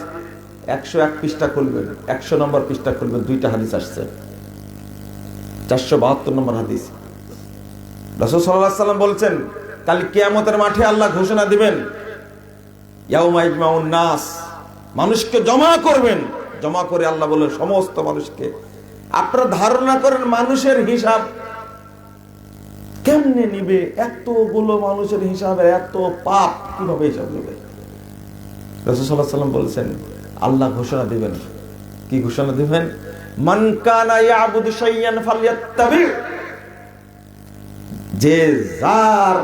101 পৃষ্ঠা খুলবেন, 100 নম্বর পৃষ্ঠা খুলবেন, দুইটা হাদিস আসছে। 472 নম্বর হাদিস। রাসূল সাল্লাল্লাহু আলাইহি ওয়াসাল্লাম বলছেন, কাল কিয়ামতের মাঠে আল্লাহ ঘোষণা দিবেন, ইয়াউমা ইজমাউন নাস, মানুষকে জমা করবেন। জমা করে আল্লাহ বলেন সমস্ত মানুষকে, আপনারা ধারণা করেন মানুষের হিসাব কেমনে নিবে? এতগুলো মানুষের হিসাবে এত পাপ কিভাবে হিসাব নেবে? রাসূল সাল্লাল্লাহু আলাইহি ওয়াসাল্লাম বলেছেন, আল্লাহ ঘোষণা দিবেন। কি ঘোষণা দিবেন? মান কানা ইয়াবুদু শাইয়ান ফালইয়াত্তাবি, যে যার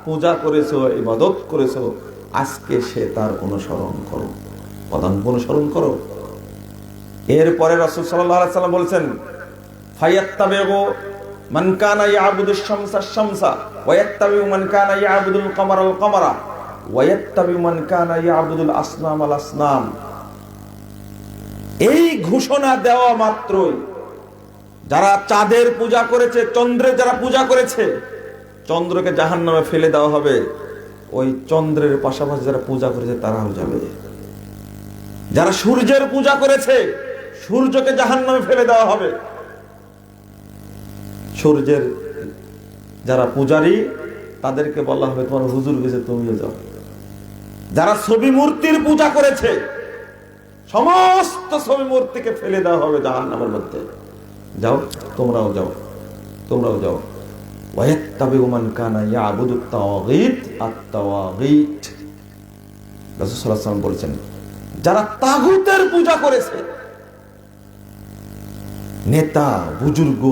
পূজা করেছো, ইবাদত করেছো, আজকে সে তার অনুসরণ করো, অনুসরণ করো। এরপরে রাসূল সাল্লাল্লাহু আলাইহি ওয়াসাল্লাম বলেছেন, ফায়াত্তাবিউ মান কানা ইয়াবুদুশ শামসা শামসা ওয়া ইয়াত্তাবিউ মান কানা ইয়াবুদুল কমারাল কমারা ওয়া ইয়াত্তাবিউ মান কানা ইয়াবুদুল আসনামাল আসনাম। এই ঘোষণা দেওয়া মাত্রই যারা চাঁদের পূজা করেছে, চন্দ্রের যারা পূজা করেছে, চন্দ্রকে জাহান্নামে ফেলে দেওয়া হবে। ওই চন্দ্রের পাশাপাশি যারা পূজা করেছে তারাও যাবে। যারা সূর্যের পূজা করেছে, সূর্যকে জাহান্নামে ফেলে দেওয়া হবে। সূর্যের যারা পূজারী, তাদেরকে বলা হবে তোমার হুজুর গেছে, তুমিও যাও। যারা ছবি মূর্তির পূজা করেছে, সমস্ত ছবি মূর্তিকে ফেলে দেওয়া হবে জাহান্নামের মধ্যে। যাও, তোমরাও যাও, তোমরাও যাও। ওয়ায়াত্তাবিউ মান কানা ইয়াবুদুত তাওয়াগীত আত-তাওয়াগীত। রাসূল সাল্লাল্লাহু আলাইহি ওয়াসাল্লাম বলেছেন, যারা তাগুতের পূজা করেছে, নেতা, বুজুর্গ,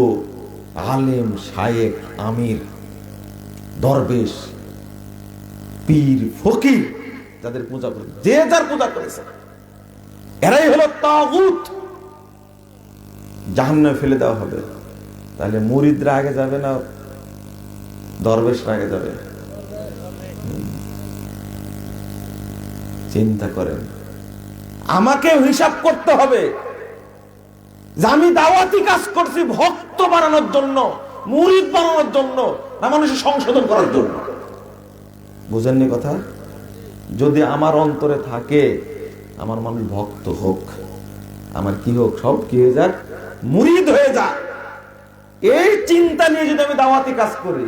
আলেম, শায়েখ, আমির, দরবেশ, পীর, ফকির, যাদের পূজা করেছে, যে যার পূজা করেছে, এরাই হলো তাগুত, জাহান্নামে ফেলে দেওয়া হবে। তাহলে মুরিদরা আগে যাবে না দরবেশরা আগে যাবে? চিন্তা করেন। আমাকে হিসাব করতে হবে যে আমি দাওয়াতি কাজ করছি ভক্ত বানানোর জন্য, মুরিদ বানানোর জন্য, না মানুষের সংশোধন করার জন্য। বুঝেননি কথা? যদি আমার অন্তরে থাকে আমার মানুষ ভক্ত হোক, আমার কি হোক, সব কি হয়ে যাক, মুরিদ হয়ে যাক, এই চিন্তা নিয়ে যদি আমি দাওয়াতি কাজ করি,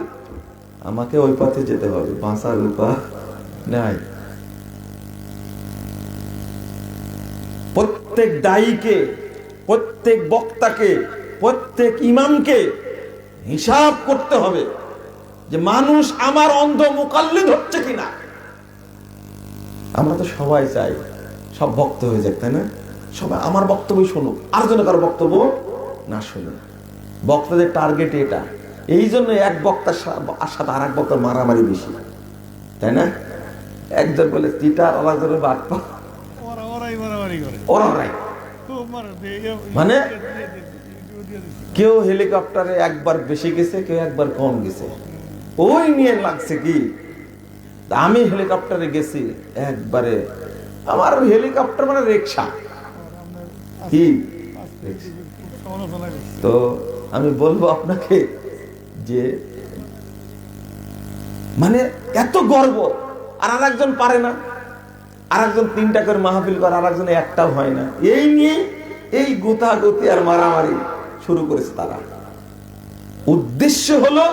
আমাকে ওই পথে যেতে হবে, বাঁচার উপায় নাই। প্রত্যেক দায়ীকে, প্রত্যেক বক্তাকে, প্রত্যেক ইমামকে হিসাব করতে হবে যে মানুষ আমার অন্ধ মুকাল্লিদ হচ্ছে কিনা। আমরা তো সবাই চাই সব ভক্ত হয়ে যাক, তাই না? সবাই আমার বক্তব্যই শুনুক, আর যেন কারো বক্তব্য না শুনুক। বক্তাদের টার্গেট এটা। এই জন্য এক বক্তার সাথে আর এক বক্তার মারামারি বেশি, তাই না? একজন বলে চিটার, আর একজনের বাটপা, মানে কেউ হেলিকপ্টারে একবার বেশি গেছে, কেউ একবার কম গেছে, ওই নিয়ে লাগছে কি। আমি হেলিকপ্টারে গেছি একবারে, আমার হেলিকপ্টার মানে রিকশা, কি তো আমি বলবো আপনাকে যে মানে এত গর্ব। আর একজন পারে না, আর একজন 3টা করে মাহফিল করে, আর একজন একটাও হয় না। এই নিয়ে এই গোতাগুতি আর মারামারি শুরু করেছে তারা। উদ্দেশ্য হলো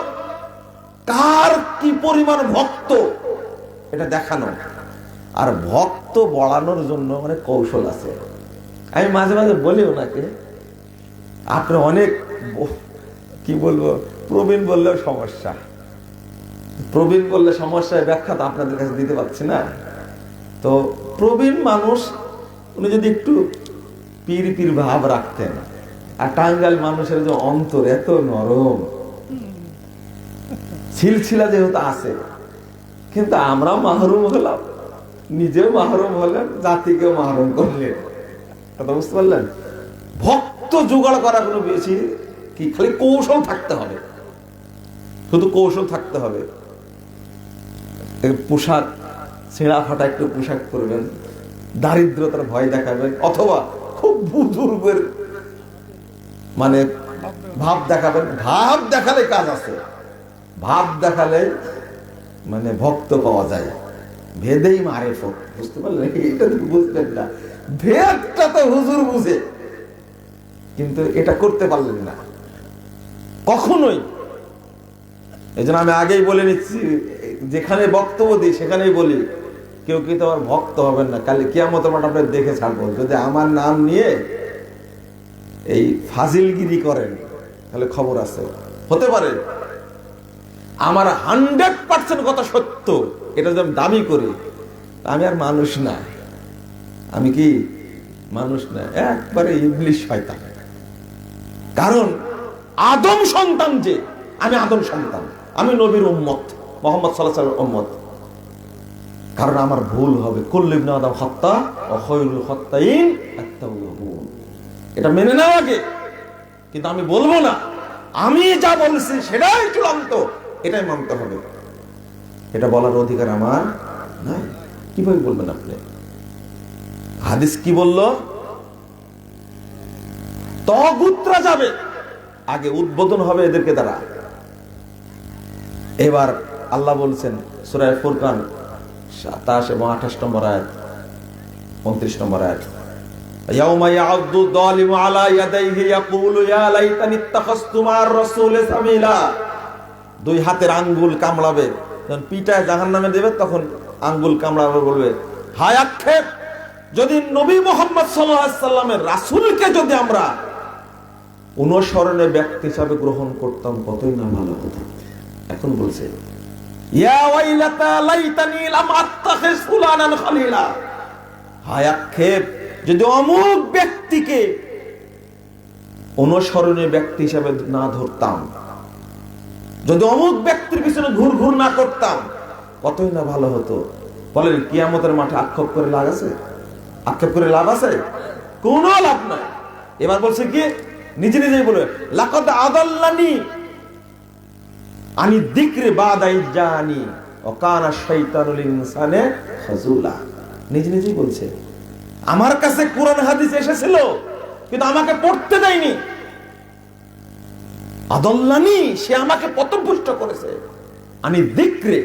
কার কি পরিমাণ ভক্ত এটা দেখানো, আর ভক্ত বাড়ানোর জন্য অনেক কৌশল আছে। আমি মাঝে মাঝে বলি ওনাকে, আপনি অনেক কি বলবো, প্রবীণ বললেও সমস্যা, প্রবীণ বললে সমস্যার ব্যাখ্যা তো আপনাদের কাছে দিতে পারছি না। তো প্রবীণ মানুষ উনি যদি একটু পীর পীর ভাব রাখতেন, আর টাঙ্গাইল মানুষের যে অন্তর এত নরম, ছিলছিলা যেহেতু আছে, কিন্তু আমরা মাহরুম হলাম, নিজেও মাহরুম হলেন, জাতিকেও মাহরুম করলেন। কথা বুঝতে পারলেন? ভক্ত জোগাড় করা কোনো বেশি কি, খালি কৌশল থাকতে হবে, শুধু কৌশল থাকতে হবে। পোশাক ছেঁড়া ফাটা একটু পোশাক করবেন, দারিদ্রতার ভয় দেখাবেন, অথবা খুব বুজুর্গের মানে ভাব দেখাবেন। ভাব দেখালে কাজ আছে, ভাব দেখালে মানে ভক্ত পাওয়া যায়। ভেদেই মারে ফোক, বুঝতে পারলেন? এটা বুঝবেন না, ভেদটা তো হুজুর বুঝে, কিন্তু এটা করতে পারলেন না কখনোই। এই জন্য আমি আগেই বলে নিচ্ছি, যেখানে বক্তব্য দিই সেখানেই বলি, কেউ কিন্তু আমার ভক্ত হবেন না, কালি কিয়ামতের মাঠে আপনার দেখে ছাড়বো। যদি আমার নাম নিয়ে এই ফাজিলগিরি করেন তাহলে খবর আছে। হতে পারে আমার 100% কথা সত্য, এটা যদি আমি দাবি করি, আমি আর মানুষ না। আমি কি মানুষ না, একবারে ইবলিশ শয়তান। কারণ আদম সন্তান যে, আমি আদম সন্তান, আমি নবীর উম্মত, মুহাম্মদ সাল্লাল্লাহু আলাইহি ওয়াসাল্লামের উম্মত। কারণ আমার ভুল হবে, কুল্লু ইবনে আদম খাত্তা ওয়া খায়রুল খাত্তাইন আত-তাওয়াবুন, এটা মেনে নাও আগে। কিন্তু আমি বলবো না, আমি যা বলছি সেটাই চূড়ান্ত, এটাই মানতে হবে। এটা বলার অধিকার আমার নাই। কিভাবে বলবেন আপনি? হাদিস কি বললো? তাগুতরা যাবে আগে, উদ্বোধন হবে এদেরকে দ্বারা। এবার আল্লাহ বলছেন সূরা ফুরকান 27 এবং 28 নম্বর আয়াত, 29 নম্বর আয়াত, ইয়াউমা ইয়া'আদু যালিমু আলা ইয়াদাইহি ইয়াকুলু ইয়া লাইতানি ইত্তাখাযতু মা'আর রাসূলি সাবিলা। দুই হাতের আঙ্গুল কামড়াবে, যখন পিটায় জাহান্নামে দেবে তখন আঙ্গুল কামড়াবে, বলবে হায় আক্ষেপ, যদি নবী মুহাম্মদ সাল্লাল্লাহু আলাইহি সাল্লামের রাসূলকে যদি আমরা অনুসরণের ব্যক্তি হিসাবে গ্রহণ করতাম কতই না ভালো হতো। এখন বলছে ইয়া ওয়াইলাতা লাইতানি লাম আত্তাখিজ ফুলানান খলিলা, হায় আক্ষেপ, যদি অমুক ব্যক্তিকে অনুসরণের ব্যক্তি হিসাবে না ধরতাম, যদি অমুক ব্যক্তির পিছনে ঘুর ঘুর না করতাম কতই না ভালো হতো। বলেন কিয়ামতের মাঠে আক্ষেপ করে লাভ আছে? আক্ষেপ করে লাভ আছে? কোনো লাভ নাই। এবার বলছে কি, নিজে নিজেই বলে লাকাদ আদাল্লানি আনি যিকরি বাদা ইজ্জানি ওয়া কানা শাইতানুল ইনসানে খাজুলা। নিজে নিজেই বলছে, আমার কাছে কোরআন হাদিস এসেছিল কিন্তু আমাকে পড়তে দেয়নি। আদাল্লানি, সে আমাকে পথভ্রষ্ট করেছে। আনি যিকরি,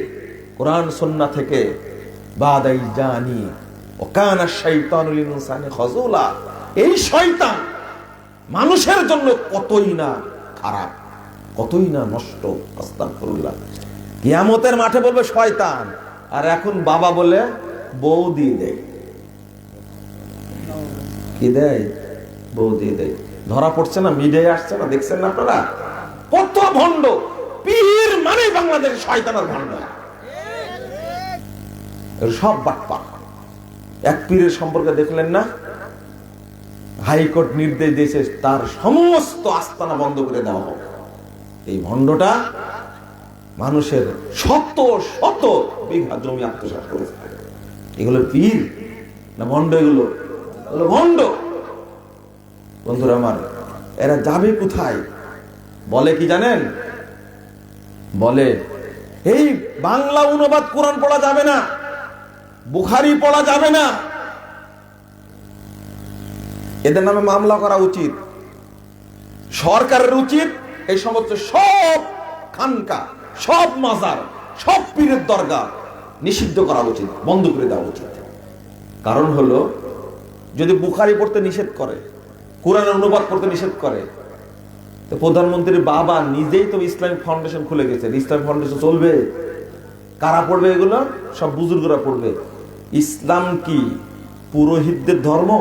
কোরআন সুন্নাহ থেকে, বাদা ইজ্জানি ওয়া কানা শাইতানুল ইনসানে খাজুলা। এই শয়তান মানুষের জন্য কতই না খারাপ, কতই না নষ্ট। আস্তাগফিরুল্লাহ। কিয়ামতের মাঠে বলবে শয়তান, আর এখন বাবা বলে বউ দিয়ে দেয়। কি দেয়? বউ দিয়ে দেয়। ধরা পড়ছে না, মিডিয়ায় আসছে না, দেখছেন না আপনারা? কত ভণ্ড পীর মানে বাংলাদেশের শয়তানের ভণ্ড, সব বাটপা। এক পীরের সম্পর্কে দেখলেন না, হাইকোর্ট নির্দেশ দিয়েছে তার সমস্ত আস্তানা বন্ধ করে দেওয়া হবে। এই ভণ্ডটা মানুষের শত শত বিঘা জমি আত্মসাৎ করেছে। এগুলো পীর না ভণ্ড? এগুলো ভণ্ড। বন্ধুরা আমার, এরা যাবে কোথায়? বলে কি জানেন? বলে এই বাংলা অনুবাদ কোরআন পড়া যাবে না, বুখারী পড়া যাবে না, এদের নামে মামলা করা উচিত। সরকারের উচিত এই সমস্ত সব খানকা, সব মাজার, সব পীরের দরগা নিষিদ্ধ করা উচিত, বন্ধ করে দেওয়া উচিত। কারণ হলো, যদি বুখারী পড়তে নিষেধ করে, কোরআনের অনুবাদ করতে নিষেধ করে। তো প্রধানমন্ত্রীর বাবা নিজেই তো ইসলামিক ফাউন্ডেশন খুলে গেছে। ইসলামিক ফাউন্ডেশন চলবে? কারা পড়বে এগুলো? সব বুজুর্গরা পড়বে। ইসলাম কি পুরোহিতদের ধর্ম,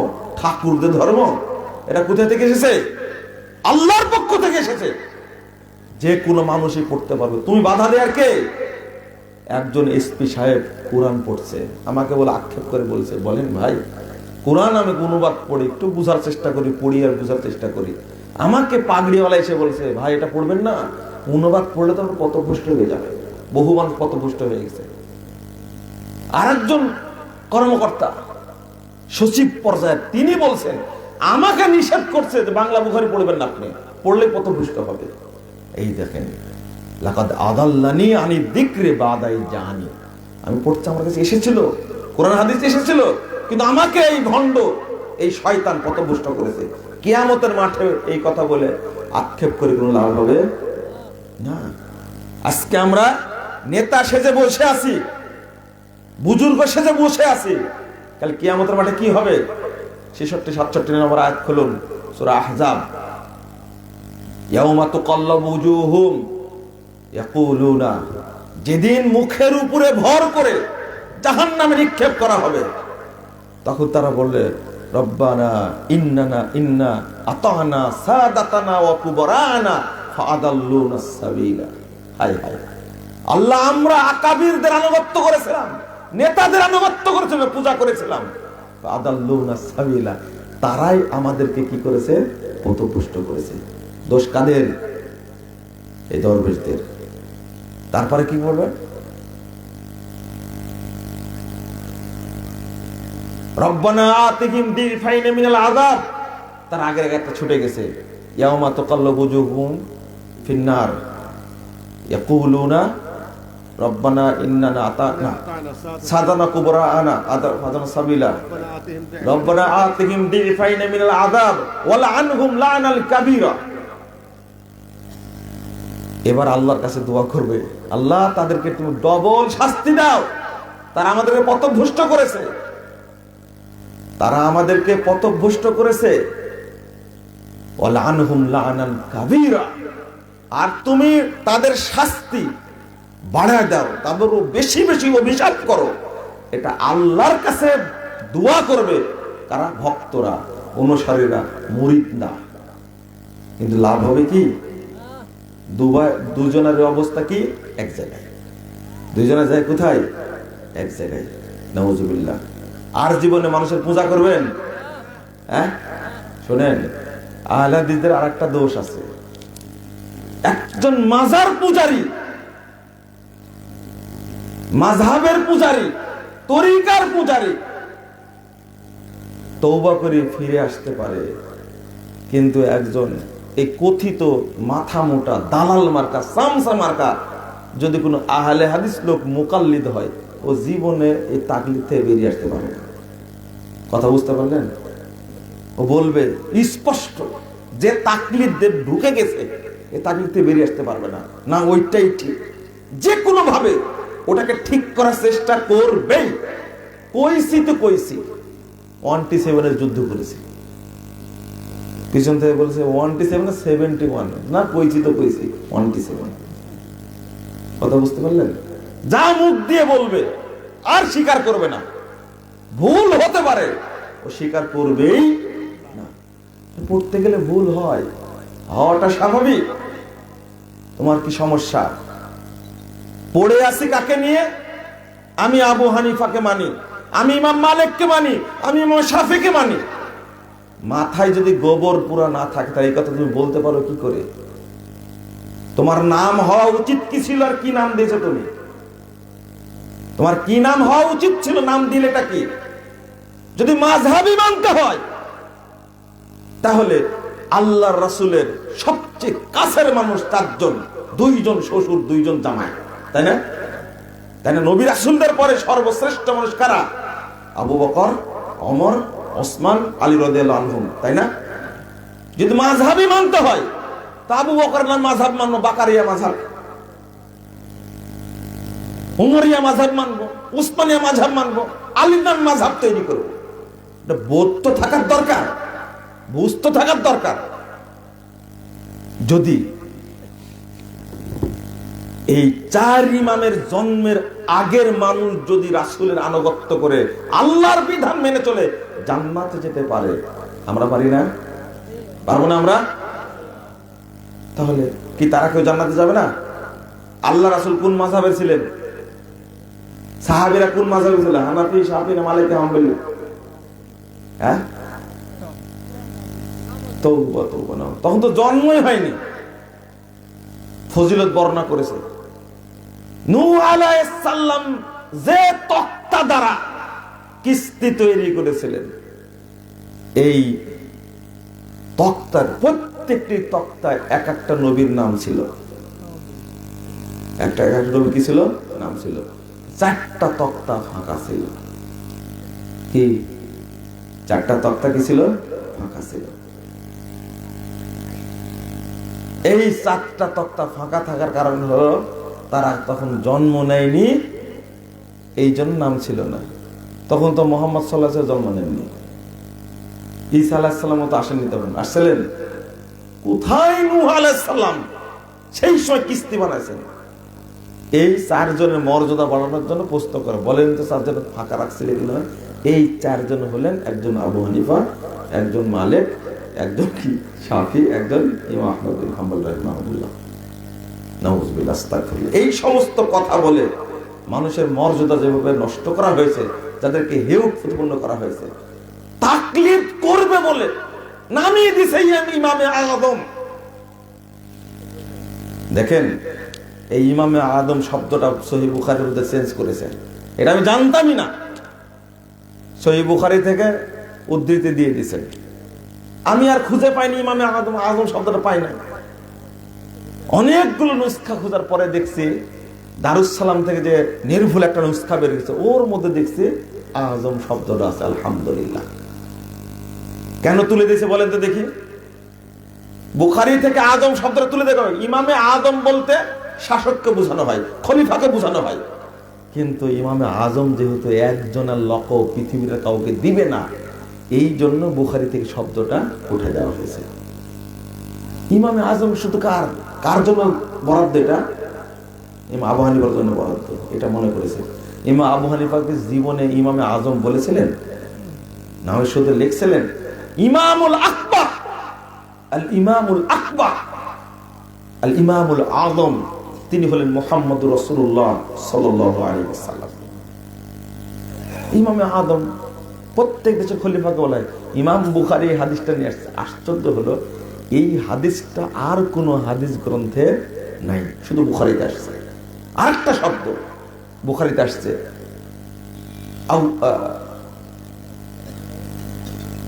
ঠাকুরদের ধর্ম? এটা কোথা থেকে এসেছে? আল্লাহর পক্ষ থেকে এসেছে। যে কোনো মানুষই পড়তে পারবে। তুমি বাধা দেয়ার কে? একজন এসপি সাহেব কোরআন পড়ছে, আমাকে বলে আক্ষেপ করে বলছে, বলেন ভাই কোরআন আমি অনুবাদ পড়ি, একটু বুঝার চেষ্টা করি, পড়ি আর বুঝার চেষ্টা করি। আমাকে পাগড়িওয়ালা এসে বলছে, ভাই এটা পড়বেন না, অনুবাদ পড়লে তো আমরা পথভ্রষ্ট হয়ে যাবে। বহু মানুষ পথভ্রষ্ট হয়ে গেছে। আরেকজন কর্মকর্তা সচিব পর্যায়ে তিনি বলছেন, আমাকে নিষেধ করছে যে বাংলা বুখারী পড়বেন না, আপনি পড়লে পথভ্রষ্ট হবে। এই দেখেন, লাকাদ আদাল্লানি আনি যিকরি বাদাই জানি। আমি পড়তে, আমার কাছে এসেছিল, কোরআন হাদিস এসেছিল, কিন্তু আমাকে এই ভণ্ড, এই শয়তান পথভ্রষ্ট করেছে। কিয়ামতের মাঠে এই কথা বলে আক্ষেপ করে কোনো লাভ হবে না। আজকে আমরা নেতা সেজে বসে আছি, বুজুর্গ সেজে বসে আছি, কাল কিয়ামতের মাঠে কি হবে? 66-67 নম্বর আয়াত খুলুন, সূরা আহজাব। ইয়াউমা তুকাল্লাবু উজুহুম ইয়াকুলুনা, যেদিন মুখের উপরে ভর করে জাহান্নামে নিক্ষেপ করা হবে, তখন তারা বললে, রব্বানা ইন্না আতানা সাদাতানা ওয়া কুবরানা ফাআদাল্লুনা সাবিলা। হায় হায়, আল্লাহ আমরা আকাবিরদের আনুগত্য করেছিলাম, নেতাদের আনুগত্য করেছিলাম, পূজা করেছিলাম, ফাআদাল্লুনা সাবিলা, তারাই আমাদেরকে কি করেছে? পথভ্রষ্ট করেছে। দোষ কাদের? এই দরবেশদের। তারপরে কি বলবেন? রব্বানা আতিহিম দিফাইন মিনাল আযাব। তার আগের একটা ছুটে গেছে, ইয়াউমা তুকাল্লাবু উজুহুম ফিন্নার ইয়াকুলুনা রব্বানা ইন্নানা আতানা সাদানা কুবরানা আদানা সাবিলা রব্বানা আতিহিম দিফাইন মিনাল আযাব ওয়া লাআনহুম লা'নাল কাবীরা। এবার আল্লাহর কাছে দোয়া করবে, আল্লাহ তাদেরকে তুমি ডবল শাস্তি দাও, তারা আমাদেরকে পথভ্রষ্ট করেছে, তারা আমাদেরকে পথভ্রষ্ট করেছে। ওয়ালানহুম লা'নান কাবীরা, আর তুমি তাদের শাস্তি বাড়ায় দাও, তাদেরও বেশি বেশি অভিশাপ করো। এটা আল্লাহর কাছে দোয়া করবে কারা? ভক্তরা, অনুসারীরা, মুরিদ না। কিন্তু লাভ হবে কি? দুজনের অবস্থা কি? এক জায়গায়। দুজনে যায় কোথায়? এক জায়গায়। নাউজুবিল্লাহ। আর জীবনে মানুষের পূজা করবেন? হ্যাঁ, শোনেন, আহলে হাদিসদের আরেকটা দোষ আছে। একজন মাজার পূজারী, মাযহাবের পূজারী, তরিকার পূজারী তওবা করে ফিরে আসতে পারে, কিন্তু একজন এই কথিত মাথা মোটা দালাল মার্কা, সামসা মার্কা যদি কোনো আহলে হাদিস লোক মুকাল্লিদ হয়, ও জীবনে এই তাকলিদ থেকে বেরিয়ে আসতে পারে না। কথা বুঝতে পারলেন? ও বলবে স্পষ্ট, যে তাকলিদ ঢুকে গেছে, এই তাকলিদ থেকে বেরিয়ে আসতে পারবে না, না ওইটাই ঠিক। যে কোনো ভাবে ওটাকে ঠিক করার চেষ্টা করবেই। কইছি তো কইছি, 127 যুদ্ধ করেছি, পিছন থেকে বলছে 127 71, না কইছি তো কইছি 127। কথা বুঝতে পারলেন? যা মুখ দিয়ে বলবে আর স্বীকার করবে না। ভুল হতে পারে, ও স্বীকার করবেই না। পড়তে গেলে ভুল হয়, হওয়াটা স্বাভাবিক। তোমার কি সমস্যা? পড়ে আসি কাকে নিয়ে? আমি আবু হানিফাকে মানি, আমি ইমাম মালিককে মানি, আমি ইমাম শাফিকে মানি। মাথায় যদি গোবর পুরা না থাকে, তাই এই কথা তুমি বলতে পারো কি করে? তোমার নাম হওয়া উচিত কি ছিল, আর কি নাম দিয়েছো তুমি? তোমার কি নাম হওয়া উচিত ছিল? নাম দিলেটা কি? যদি মাযহাবী মানতে হয়, তাহলে আল্লাহর রাসূলের সবচেয়ে কাছের মানুষ 4 জন, 2 জন শ্বশুর, 2 জন জামাই, তাই না? তাই না? নবী রাসূলদের পরে সর্বশ্রেষ্ঠ মানুষ কারা? আবু বকর, ওমর, ওসমান, আলী রাদিয়াল্লাহু আনহুম, তাই না? যদি মাযহাবী মানতে হয়, তা আবু বকর নাম মাযহাব মানবো, বাকারিয়া মাযহাব, উমরিয়া মাযহাব মানবো, উসমানিয়া মাযহাব মানবো, আলীর নাম মাযহাব তৈরি করবো। এটা বোধ তো থাকার দরকার। বুঝতে থাকার দরকার। যদি এই 4 ইমামের জন্মের আগের মানুষ যদি রাসূলের আনুগত্য করে আল্লাহর বিধান মেনে চলে জান্নাতে যেতে পারে, আমরা পারি না? পারবো না আমরা? তাহলে কি তারা কেউ জান্নাতে যাবে না? আল্লাহ রাসূল কোন মাযহাবের ছিলেন? সাহাবীরা কোন মাযহাবের ছিলেন? হানাফি, শাফি না মালিকি, হাম্বলি? হ্যাঁ, তওবা তওবা না, তখন তো জন্মই হয়নি। ফজিলত বর্ণনা করেছে নূহ আলাইহিস সালাম যে তক্তা দ্বারা কিস্তি তৈরি করেছিলেন, এই তক্তার প্রত্যেকটি তক্তায় এক একটা নবীর নাম ছিল। একটা নবী কি ছিল? নাম ছিল। 4টা তক্তা ফাঁকা ছিল। কি 4টা তক্তা কি ছিল? ফাঁকা ছিল। এই 4টা তক্তা ফাঁকা থাকার কারণ হলো তারা তখন জন্ম নেয়নি, এই জন্য নাম ছিল না। তখন তো মুহাম্মদ সাল্লাল্লাহু আলাইহি ওয়াসাল্লাম জন্ম নেননি, ঈসা আলাইহিস সালাম তো আসেননি। তখন আসছিলেন কোথায়? নূহ আলাইহিস সালাম সেই সময় কিস্তি বানাইছেন। এই 4 জনের মর্যাদা বাড়ানোর জন্য প্রশ্ন করে বলেন তো 4 জন ফাঁকা রাখছিলেন কিনা? এই 4 জন হলেন, একজন আবু হানিফা, একজন মালিক, একজন কি শাফি, একজন ইমাম আহমদ বিন হাম্বল রাহিমাহুল্লাহ। নাউযুবিল্লাহ, আস্তাগফিরুল্লাহ। এই সমস্ত কথা বলে মানুষের মর্যাদা যেভাবে নষ্ট করা হয়েছে, যাদেরকে হেয় প্রতিপন্ন করা হয়েছে, তাকলিদ করবে বলে নামিয়ে দিয়েছে ইমামে আযম। দেখেন এই ইমামে আযম শব্দটা সহিহ বুখারীর মধ্যে চেঞ্জ করেছেন, এটা আমি জানতামই না। সহিহ বুখারী থেকে উদ্ধৃতি দিয়ে দিয়েছেন, আমি আর খুঁজে পাইনি ইমামে আযম, আযম শব্দটা পাই না। অনেকগুলো নুসখা খোঁজার পরে দেখছি দারুস সালাম থেকে যে নির্ভুল একটা নুসখা বের হয়েছে, ওর মধ্যে দেখছি আযম শব্দটা আছে। আলহামদুলিল্লাহ। কেন তুলে দিয়েছে বলেন তো দেখি? বুখারী থেকে আযম শব্দটা তুলে দেখো। ইমামে আযম বলতে শাসককে বোঝানো হয়, খলিফাকে বোঝানো হয়, কিন্তু ইমামে আযম যেহেতু একজনের লকব পৃথিবীর কাউকে দিবে না, এই জন্য বুখারী থেকে শব্দটা উঠে দেওয়া হয়েছে। ইমামে আযম শুধু কার কার জন্য বরাদ্দ? এটা ইমাম আবু হানিফার জন্য বরাদ্দ, এটা মনে করেছে। ইমাম আবু হানিফাকে জীবনে ইমামে আযম বলেছিলেন না, শুধু লিখছিলেন ইমামুল আকবার, আল ইমামুল আকবার, আল ইমামুল আযম। তিনি হলেন মুহাম্মদুর রাসূলুল্লাহ সাল্লাল্লাহু আলাইহি ওয়াসাল্লাম। ইমামে আযম প্রত্যেক দেশের খলিফাকে বলা হয়। ইমাম বুখারী এই হাদিসটা নিয়ে আসছে। আশ্চর্য হলো এই হাদিসটা আর কোন হাদিস গ্রন্থে নাই, শুধু বুখারীতে আসছে। আরেকটা শব্দ বুখারীতে আসছে,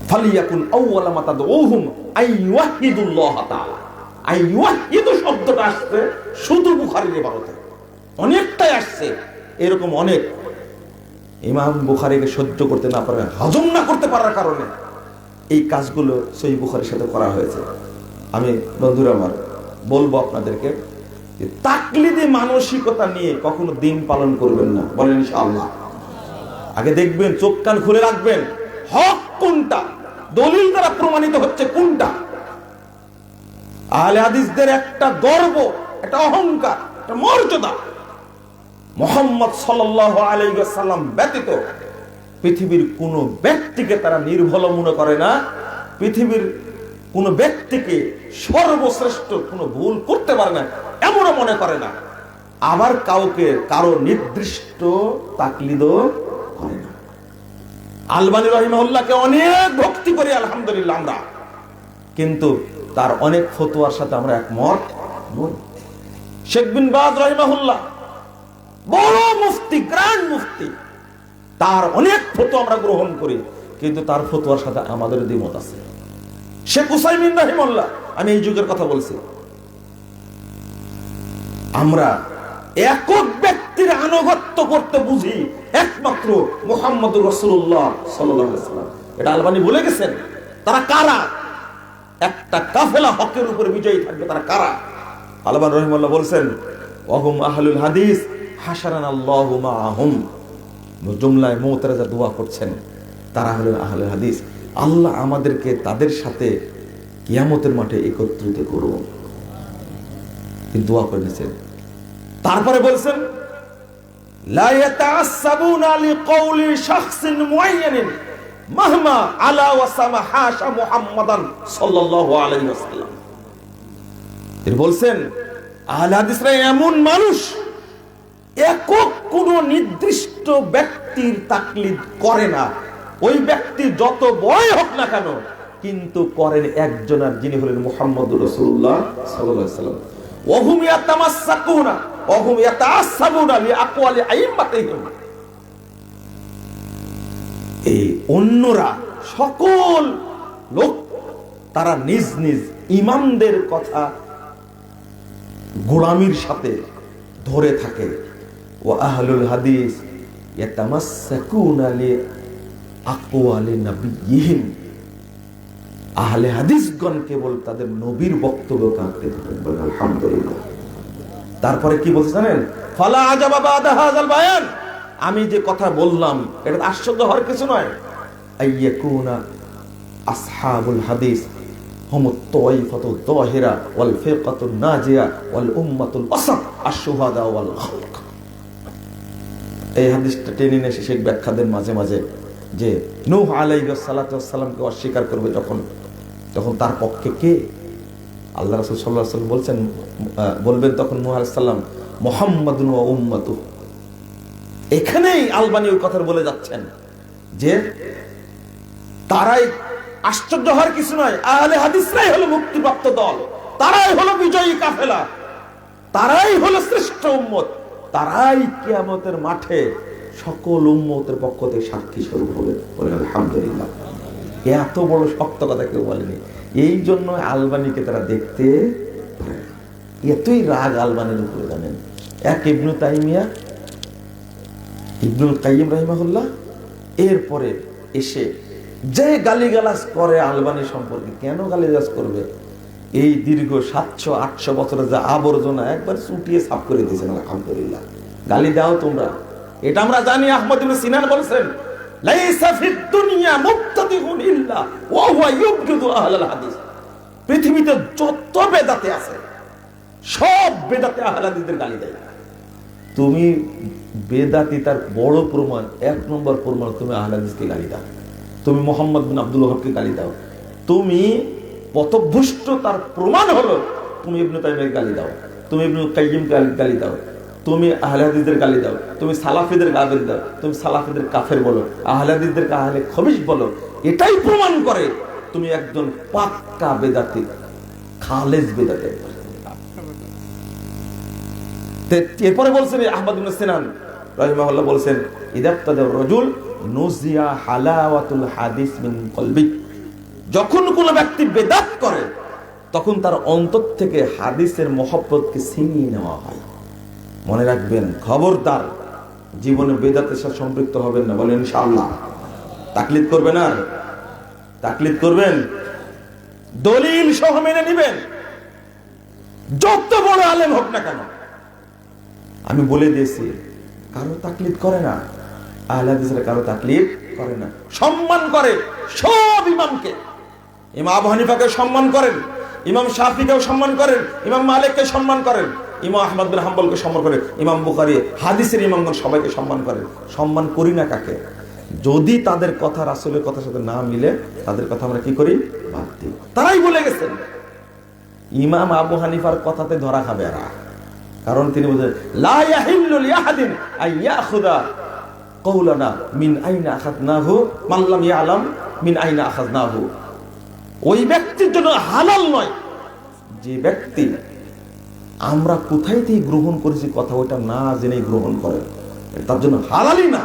ফালিয়াকুন আউওয়ালা মা তাদউহুম আইয়ুহিদুল্লাহ তাআলা। আইয়ুহিদু শব্দটা আসছে শুধু বুখারীর ইবারতে, অনেকটাই আসছে। এরকম অনেক ইমাম বুখারীকে সহ্য করতে না পারে, হজম না করতে পারার কারণে এই কাজগুলো সহিহ বুখারীর সাথে করা হয়েছে। আমি বন্ধুরা আমার বলবো আপনাদেরকে যে তাকলিদি মানসিকতা নিয়ে কখনো দিন পালন করবেন না, বলেন ইনশাআল্লাহ। আগে দেখবেন, চোখ কান খুলে রাখবেন, হক কোনটা, দলিল দ্বারা প্রমাণিত হচ্ছে কোনটা। আহলে হাদিসদের একটা গর্ব, একটা অহংকার, একটা মর্যাদা, মুহাম্মদ সাল্লাল্লাহু আলাইহি ওয়াসাল্লাম ব্যতীত পৃথিবীর কোন ব্যক্তিকে তারা নির্ভুল মনে করে না, পৃথিবীর কোন ব্যক্তিকে সর্বশ্রেষ্ঠ, কোন ভুল করতে পারে না এমনও মনে করে না। আবার কাউকে কারো নির্দিষ্ট তাকলিদও করে না। আলবানী রাহিমাহুল্লাহকে অনেক ভক্তি করি আলহামদুলিল্লাহ আমরা, কিন্তু তার অনেক ফতোয়ার সাথে আমরা একমত নই। শেখ বিন বাজ রাহিমাহুল্লাহ বড় মুফতি, গ্র্যান্ড মুফতি, তার অনেক ফতোয়া আমরা গ্রহণ করি, কিন্তু তার ফতোয়ার সাথে আমাদের দ্বিমত আছে। শেখ উসাইমিন রাহিমাহুল্লাহ, আমি এই যুগের কথা বলছি, আমরা একক ব্যক্তির আনুগত্য করতে বুঝি একমাত্র মুহাম্মদুর রাসূলুল্লাহ সাল্লাল্লাহু আলাইহি ওয়াসাল্লাম। এটা আলবানী বলে গেছেন। তারা কারা? একটা কাফেলা হকের উপরে বিজয়ী থাকবে, তারা কারা? আলবানী রাহিমাহুল্লাহ বলছেন ওয়াহুম আহলুল হাদিস হাশারানাল্লাহু মাআহুম। জুমলায় মুতারাজা দোয়া করছেন, তারা হলেন আহলুল হাদিস, আল্লাহ আমাদেরকে তাদের সাথে কিয়ামতের মাঠে একত্রিত করুন। তিনি দোয়া করে নিয়েছেন। তারপরে বলছেন লা ইয়াতাআসসাবুনা লিকাউলি শাখসিন মুআয়্যানিন মাহমা আলা ওয়া সামাহাশা মুহাম্মাদান সাল্লাল্লাহু আলাইহি ওয়াসাল্লাম। তিনি বলছেন আহলে হাদিসরা এমন মানুষ একক কোন নির্দিষ্ট ব্যক্তির তাকলিদ করে না। ওই ব্যক্তি যত বড়ই হোক না কেন, কিন্তু করেন একজনের, যিনি হলেন মুহাম্মদুর রাসূলুল্লাহ সাল্লাল্লাহু আলাইহি ওয়াসাল্লাম। ওহুম ইয়াতামাসসাকুনা ওহুম ইয়াতাআসসাবুনা লিআকওয়ালি আইম্মাতিহিম। এই অন্যরা সকল লোক তারা নিজ নিজ ইমামদের কথা গোলামির সাথে ধরে থাকে। ও আহলুল হাদিস ইয়াতামাসসাকুনা লিআকওয়ালি নবিয়্যিহিম। আহলে হাদিসগণ কেবল তাদের নবীর বক্তব্যকে আঁকড়ে ধরেন। বলেন আলহামদুলিল্লাহ। তারপরে কি বলতে জানেন? ফালা আজাবা বাদা হাযাল বায়ান। আমি যে কথা বললাম এটা আশ্চর্য হওয়ার কিছু নয়। আইয়াকুনা আসহাবুল হাদিস হুমুত তাওয়াইফাতু যাহিরা ওয়াল ফিরকাতুন নাজিয়া ওয়াল উম্মাতুল ওয়াসাত আশ-শুহাদা ওয়াল খালক। এই হাদিসটা টেনে নিয়ে শেখ ব্যাখ্যা দেন মাঝে মাঝে যে নূহ আলাইহিস সালাতু ওয়াস সালামকে অস্বীকার করবে তখন তার পক্ষে কে? আল্লাহ রাসূল সাল্লাল্লাহু আলাইহি ওয়াসাল্লাম বলছেন, বলবেন তখন নূহ আলাইহিস সালাম মুহাম্মাদুন ওয়া উম্মাতু। এখানেই আলবানী ওই কথা বলে যাচ্ছেন যে তারাই আশ্চর্য হওয়ার কিছু নয়। আহলে হাদিসরাই হলো মুক্তিপ্রাপ্ত দল, তারাই হলো বিজয়ী কাফেলা, তারাই হলো শ্রেষ্ঠ উম্মত, তারাই কিয়ামতের মাঠে সকল উম্মতের পক্ষ থেকে সাক্ষী স্বরূপ হবে। বলেন আলহামদুলিল্লাহ। এত বড় শক্ত কথা কেউ বলেনি। এই জন্য আলবানীকে তারা দেখতে এতই রাগ আলবানীর উপরে। জানেন, এক ইবনু তাইমিয়া, ইবনুল কাইয়িম রাহিমাহুল্লাহ, এরপরে এসে যে গালিগালাজ করে আলবানী সম্পর্কে, কেন গালিগালাজ করবে? এই দীর্ঘ 700-800 বছরের যে আবর্জনা একবার চুটিয়ে সাফ করে দিয়েছেন। আলহামদুলিল্লাহ। গালি দাও তোমরা, এটা আমরা জানি। আহমদ ইবনে সিনান বলেছেন লাইসা ফিদ দুনিয়া মুবতাদিউন ইল্লা ওয়া হুয়া ইউবগিদু আহলাল হাদিস। পৃথিবীতে যত বেদাতে আছে সব বেদাতে আহলে হাদিসদের গালি দেয়। তুমি বেদাতি তার বড় প্রমাণ, 1 নম্বর প্রমাণ, তুমি আহলে হাদিসকে গালি দাও, তুমি মুহাম্মদ বিন আব্দুল ওয়াহাবকে গালি দাও, তুমি পথভ্রষ্ট তার প্রমাণ হলো তুমি ইবনে তাইমিয়াকে গালি দাও, তুমি ইবনুল কাইয়িমকে গালি দাও, তুমি আহলে হাদিসদের গালি দাও, তুমি সালাফিদের গালি দাও, তুমি সালাফিদের কাফের বলো, আহলে হাদিসদেরকে আহলে খবিশ বলো। এটাই প্রমাণ করে তুমি একজন পাক্কা বেদাতি, খালেজ বেদাতি। এরপরে বলছেন আহমদ ইবনে সিনান রাহিমাহুল্লাহ বলছেন ইদাবতাদা রাজুল নুজিয়া হালাওয়াতুল হাদিস মিন কলবি। যখন কোন ব্যক্তি বেদাত করে তখন তার অন্তর থেকে হাদিসের মহব্বতকে ছিনিয়ে নেওয়া হয়। মনে রাখবেন, খবরদার জীবনে বেদাতের সাথে সম্পৃক্ত হবেন না। বলেন ইনশাআল্লাহ। তাকলিদ করবেন, আর তাকলিদ করবেন দলিল সহ মেনে নেবেন, যত বড় আলেম হোক না কেন। আমি বলে দিয়েছি, কারো তাকলিদ করে না, আহলে হাদিসরা কারো তাকলিদ করে না, সম্মান করে সব ইমামকে। ইমাম আবু হানিফাকে সম্মান করেন, ইমাম শাফিকেও সম্মান করেন, ইমাম মালিককে সম্মান করেন, ইমাম আহমদ বিন হাম্বলকে সম্মান করেন, ইমাম বুখারী হাদিসের ইমামগণ সবাইকে সম্মান করেন। সম্মান করি না কাকে? যদি তাদের কথা রাসূলের কথার সাথে না মিলে তাদের কথা আমরা কি করি? বাদ দিই। তারাই বলে গেছেন। ইমাম আবু হানিফার কথাতে ধরা খাবে এরা, কারণ তিনি বলেন লা ইয়াহিল্লু লিআহাদিন আইয়াখুদা কওলানা মিন আইনা আখাযনাহু মান লাম ইয়ালাম মিন আইনা আখাযনাহু। ওই ব্যক্তির জন্য হালাল নয় যে ব্যক্তি আমরা কোথায় থেকে গ্রহণ করেছি কথা ওটা না জেনে গ্রহণ করে, তার জন্য হালালই না।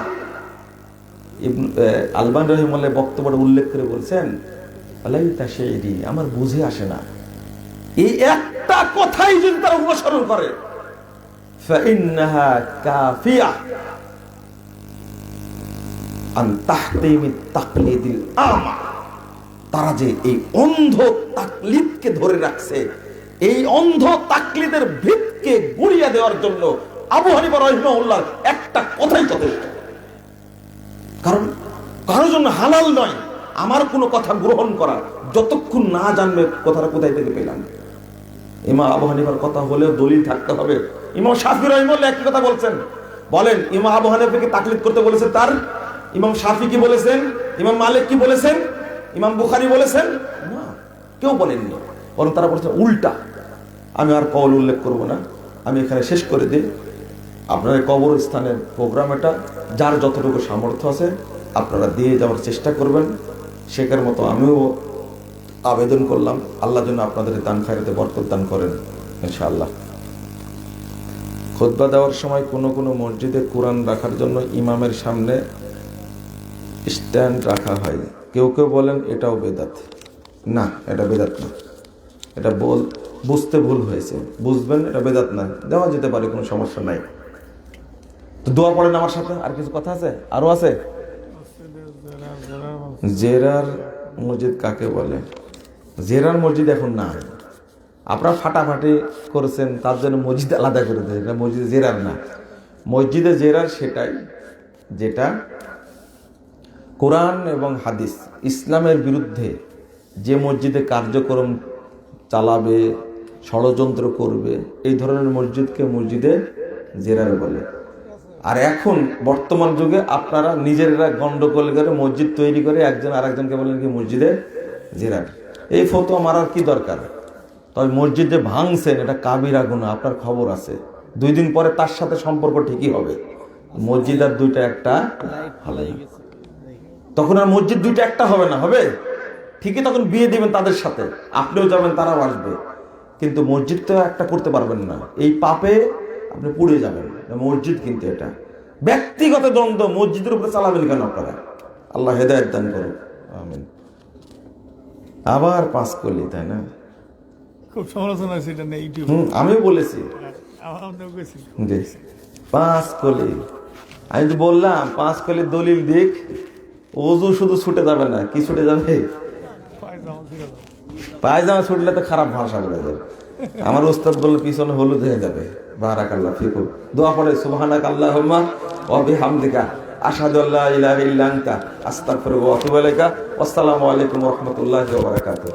আলবানী রাহিমাহুল্লাহ বক্তব্যটা উল্লেখ করে বলছেন আলাইতা শাইরি, আমার বুঝে আসে না এই একটা কথাই যদি তারা অনুসরণ করে ফাইন্নাহা কাফিয়া আন তাহতিমিত তাকলিদিল আমা। তারা যে এই অন্ধ তাকলিদকে ধরে রাখছে, এই অন্ধ তাকলিদের ভিতকে গুড়িয়ে দেওয়ার জন্য আবু হানিফা রাহিমাহুল্লাহর একটা কথাই যথেষ্ট। কারণ কারোর জন্য হালাল নয় আমার কোনো কথা গ্রহণ করা যতক্ষণ না জানবে কথাটা কোথায় থেকে পেলাম। ইমাম আবু হানিফার কথা হলেও দলিল থাকতে হবে। ইমাম শাফি রাহিমাহুল্লাহ একই কথা বলছেন। বলেন ইমাম আবু হানিফাকে তাকলিদ করতে বলেছেন তার? ইমাম শাফি কি বলেছেন? ইমাম মালিক কি বলেছেন? ইমাম বুখারী বলেছেন? না, কেউ বলেননি। বরং তারা বলেছেন উল্টা। আমি আর কওল উল্লেখ করব না, আমি এখানে শেষ করে দিই। আপনার কবরস্থানের প্রোগ্রাম এটা, যার যতটুকু সামর্থ্য আছে আপনারা দিয়ে যাওয়ার চেষ্টা করবেন। শেখের মতো আমিও আবেদন করলাম, আল্লাহ যেন আপনাদের দান খায়রাতে বরকত দান করেন ইনশাআল্লাহ। খুতবা দেওয়ার সময় কোনো কোনো মসজিদে কোরআন রাখার জন্য ইমামের সামনে স্ট্যান্ড রাখা হয়। কেউ কেউ বলেন এটাও বেদাত। না, এটা বেদাত না, এটা বুঝতে ভুল হয়েছে, বুঝবেন এটা বেদাত না, দেওয়া যেতে পারে, কোনো সমস্যা নাই। তো দোয়া পড়েন আমার সাথে। আর কিছু কথা আছে? আরো আছে? জেরার মসজিদ কাকে বলে? জেরার মসজিদ এখন নাই, আপনারা ফাটাফাটি করেছেন, তার জন্য মসজিদ আলাদা করে দেয়। এটা মসজিদে জেরার না। মসজিদে জেরার সেটাই যেটা কোরআন এবং হাদিস ইসলামের বিরুদ্ধে যে মসজিদে কার্যক্রম চালাবে, ষড়যন্ত্র করবে, এই ধরনের মসজিদকে মসজিদে জেরার বলে। আর এখন বর্তমান যুগে আপনারা নিজেরা গন্ডগোল করে মসজিদ তৈরি করে একজন আর একজনকে বলেন কি মসজিদে জেরার। এই ফতোয়া মারার কি দরকার? তবে মসজিদে ভাঙছেন, এটা কাবিরা গুনাহ, আপনার খবর আছে। 2 দিন পরে তার সাথে সম্পর্ক ঠিকই হবে। মসজিদ আর দুইটা একটা হবে না, তখন আর মসজিদ দুইটা একটা হবে না, হবে ঠিকই। তখন বিয়ে দিবেন তাদের সাথে, আপনিও যাবেন তারাও আসবে, কিন্তু মসজিদ তো একটা করতে পারবেন না। এই পাপে আপনি পুড়ে যাবেন। মসজিদ কিন্তু এটা ব্যক্তিগত দ্বন্দ্ব, মসজিদের উপরে চালাবেন কেন আপনারা? আল্লাহ হেদায়েত দান করুন, আমিন। আবার 5 কলি, তাই না? খুব সমালোচনা হয়েছে এটা নিয়ে ইউটিউবে। আমিও বলেছি 5 কলি। আমি তো বললাম 5 কলি দলিল দিক, ওযু শুধু ছুটে যাবে না, কি ছুটে যাবে? পায়জামা ছুটলে তো খারাপ ভাষা বলে যাবে। আমার ওস্তাদ বলল পিছনে হলুদ হয়ে যাবে। বারাকাল্লাহ ফিকুম। দোয়া পড়ে সুবহানাক আল্লাহুম্মা ওয়া বিহামদিকা আশহাদু আল্লা ইলাহা ইল্লা আনতা আস্তাগফিরুকা ওয়া আতুবু ইলাইকা। আসসালামু আলাইকুম ওয়া রাহমাতুল্লাহি ওয়া বারাকাতুহু।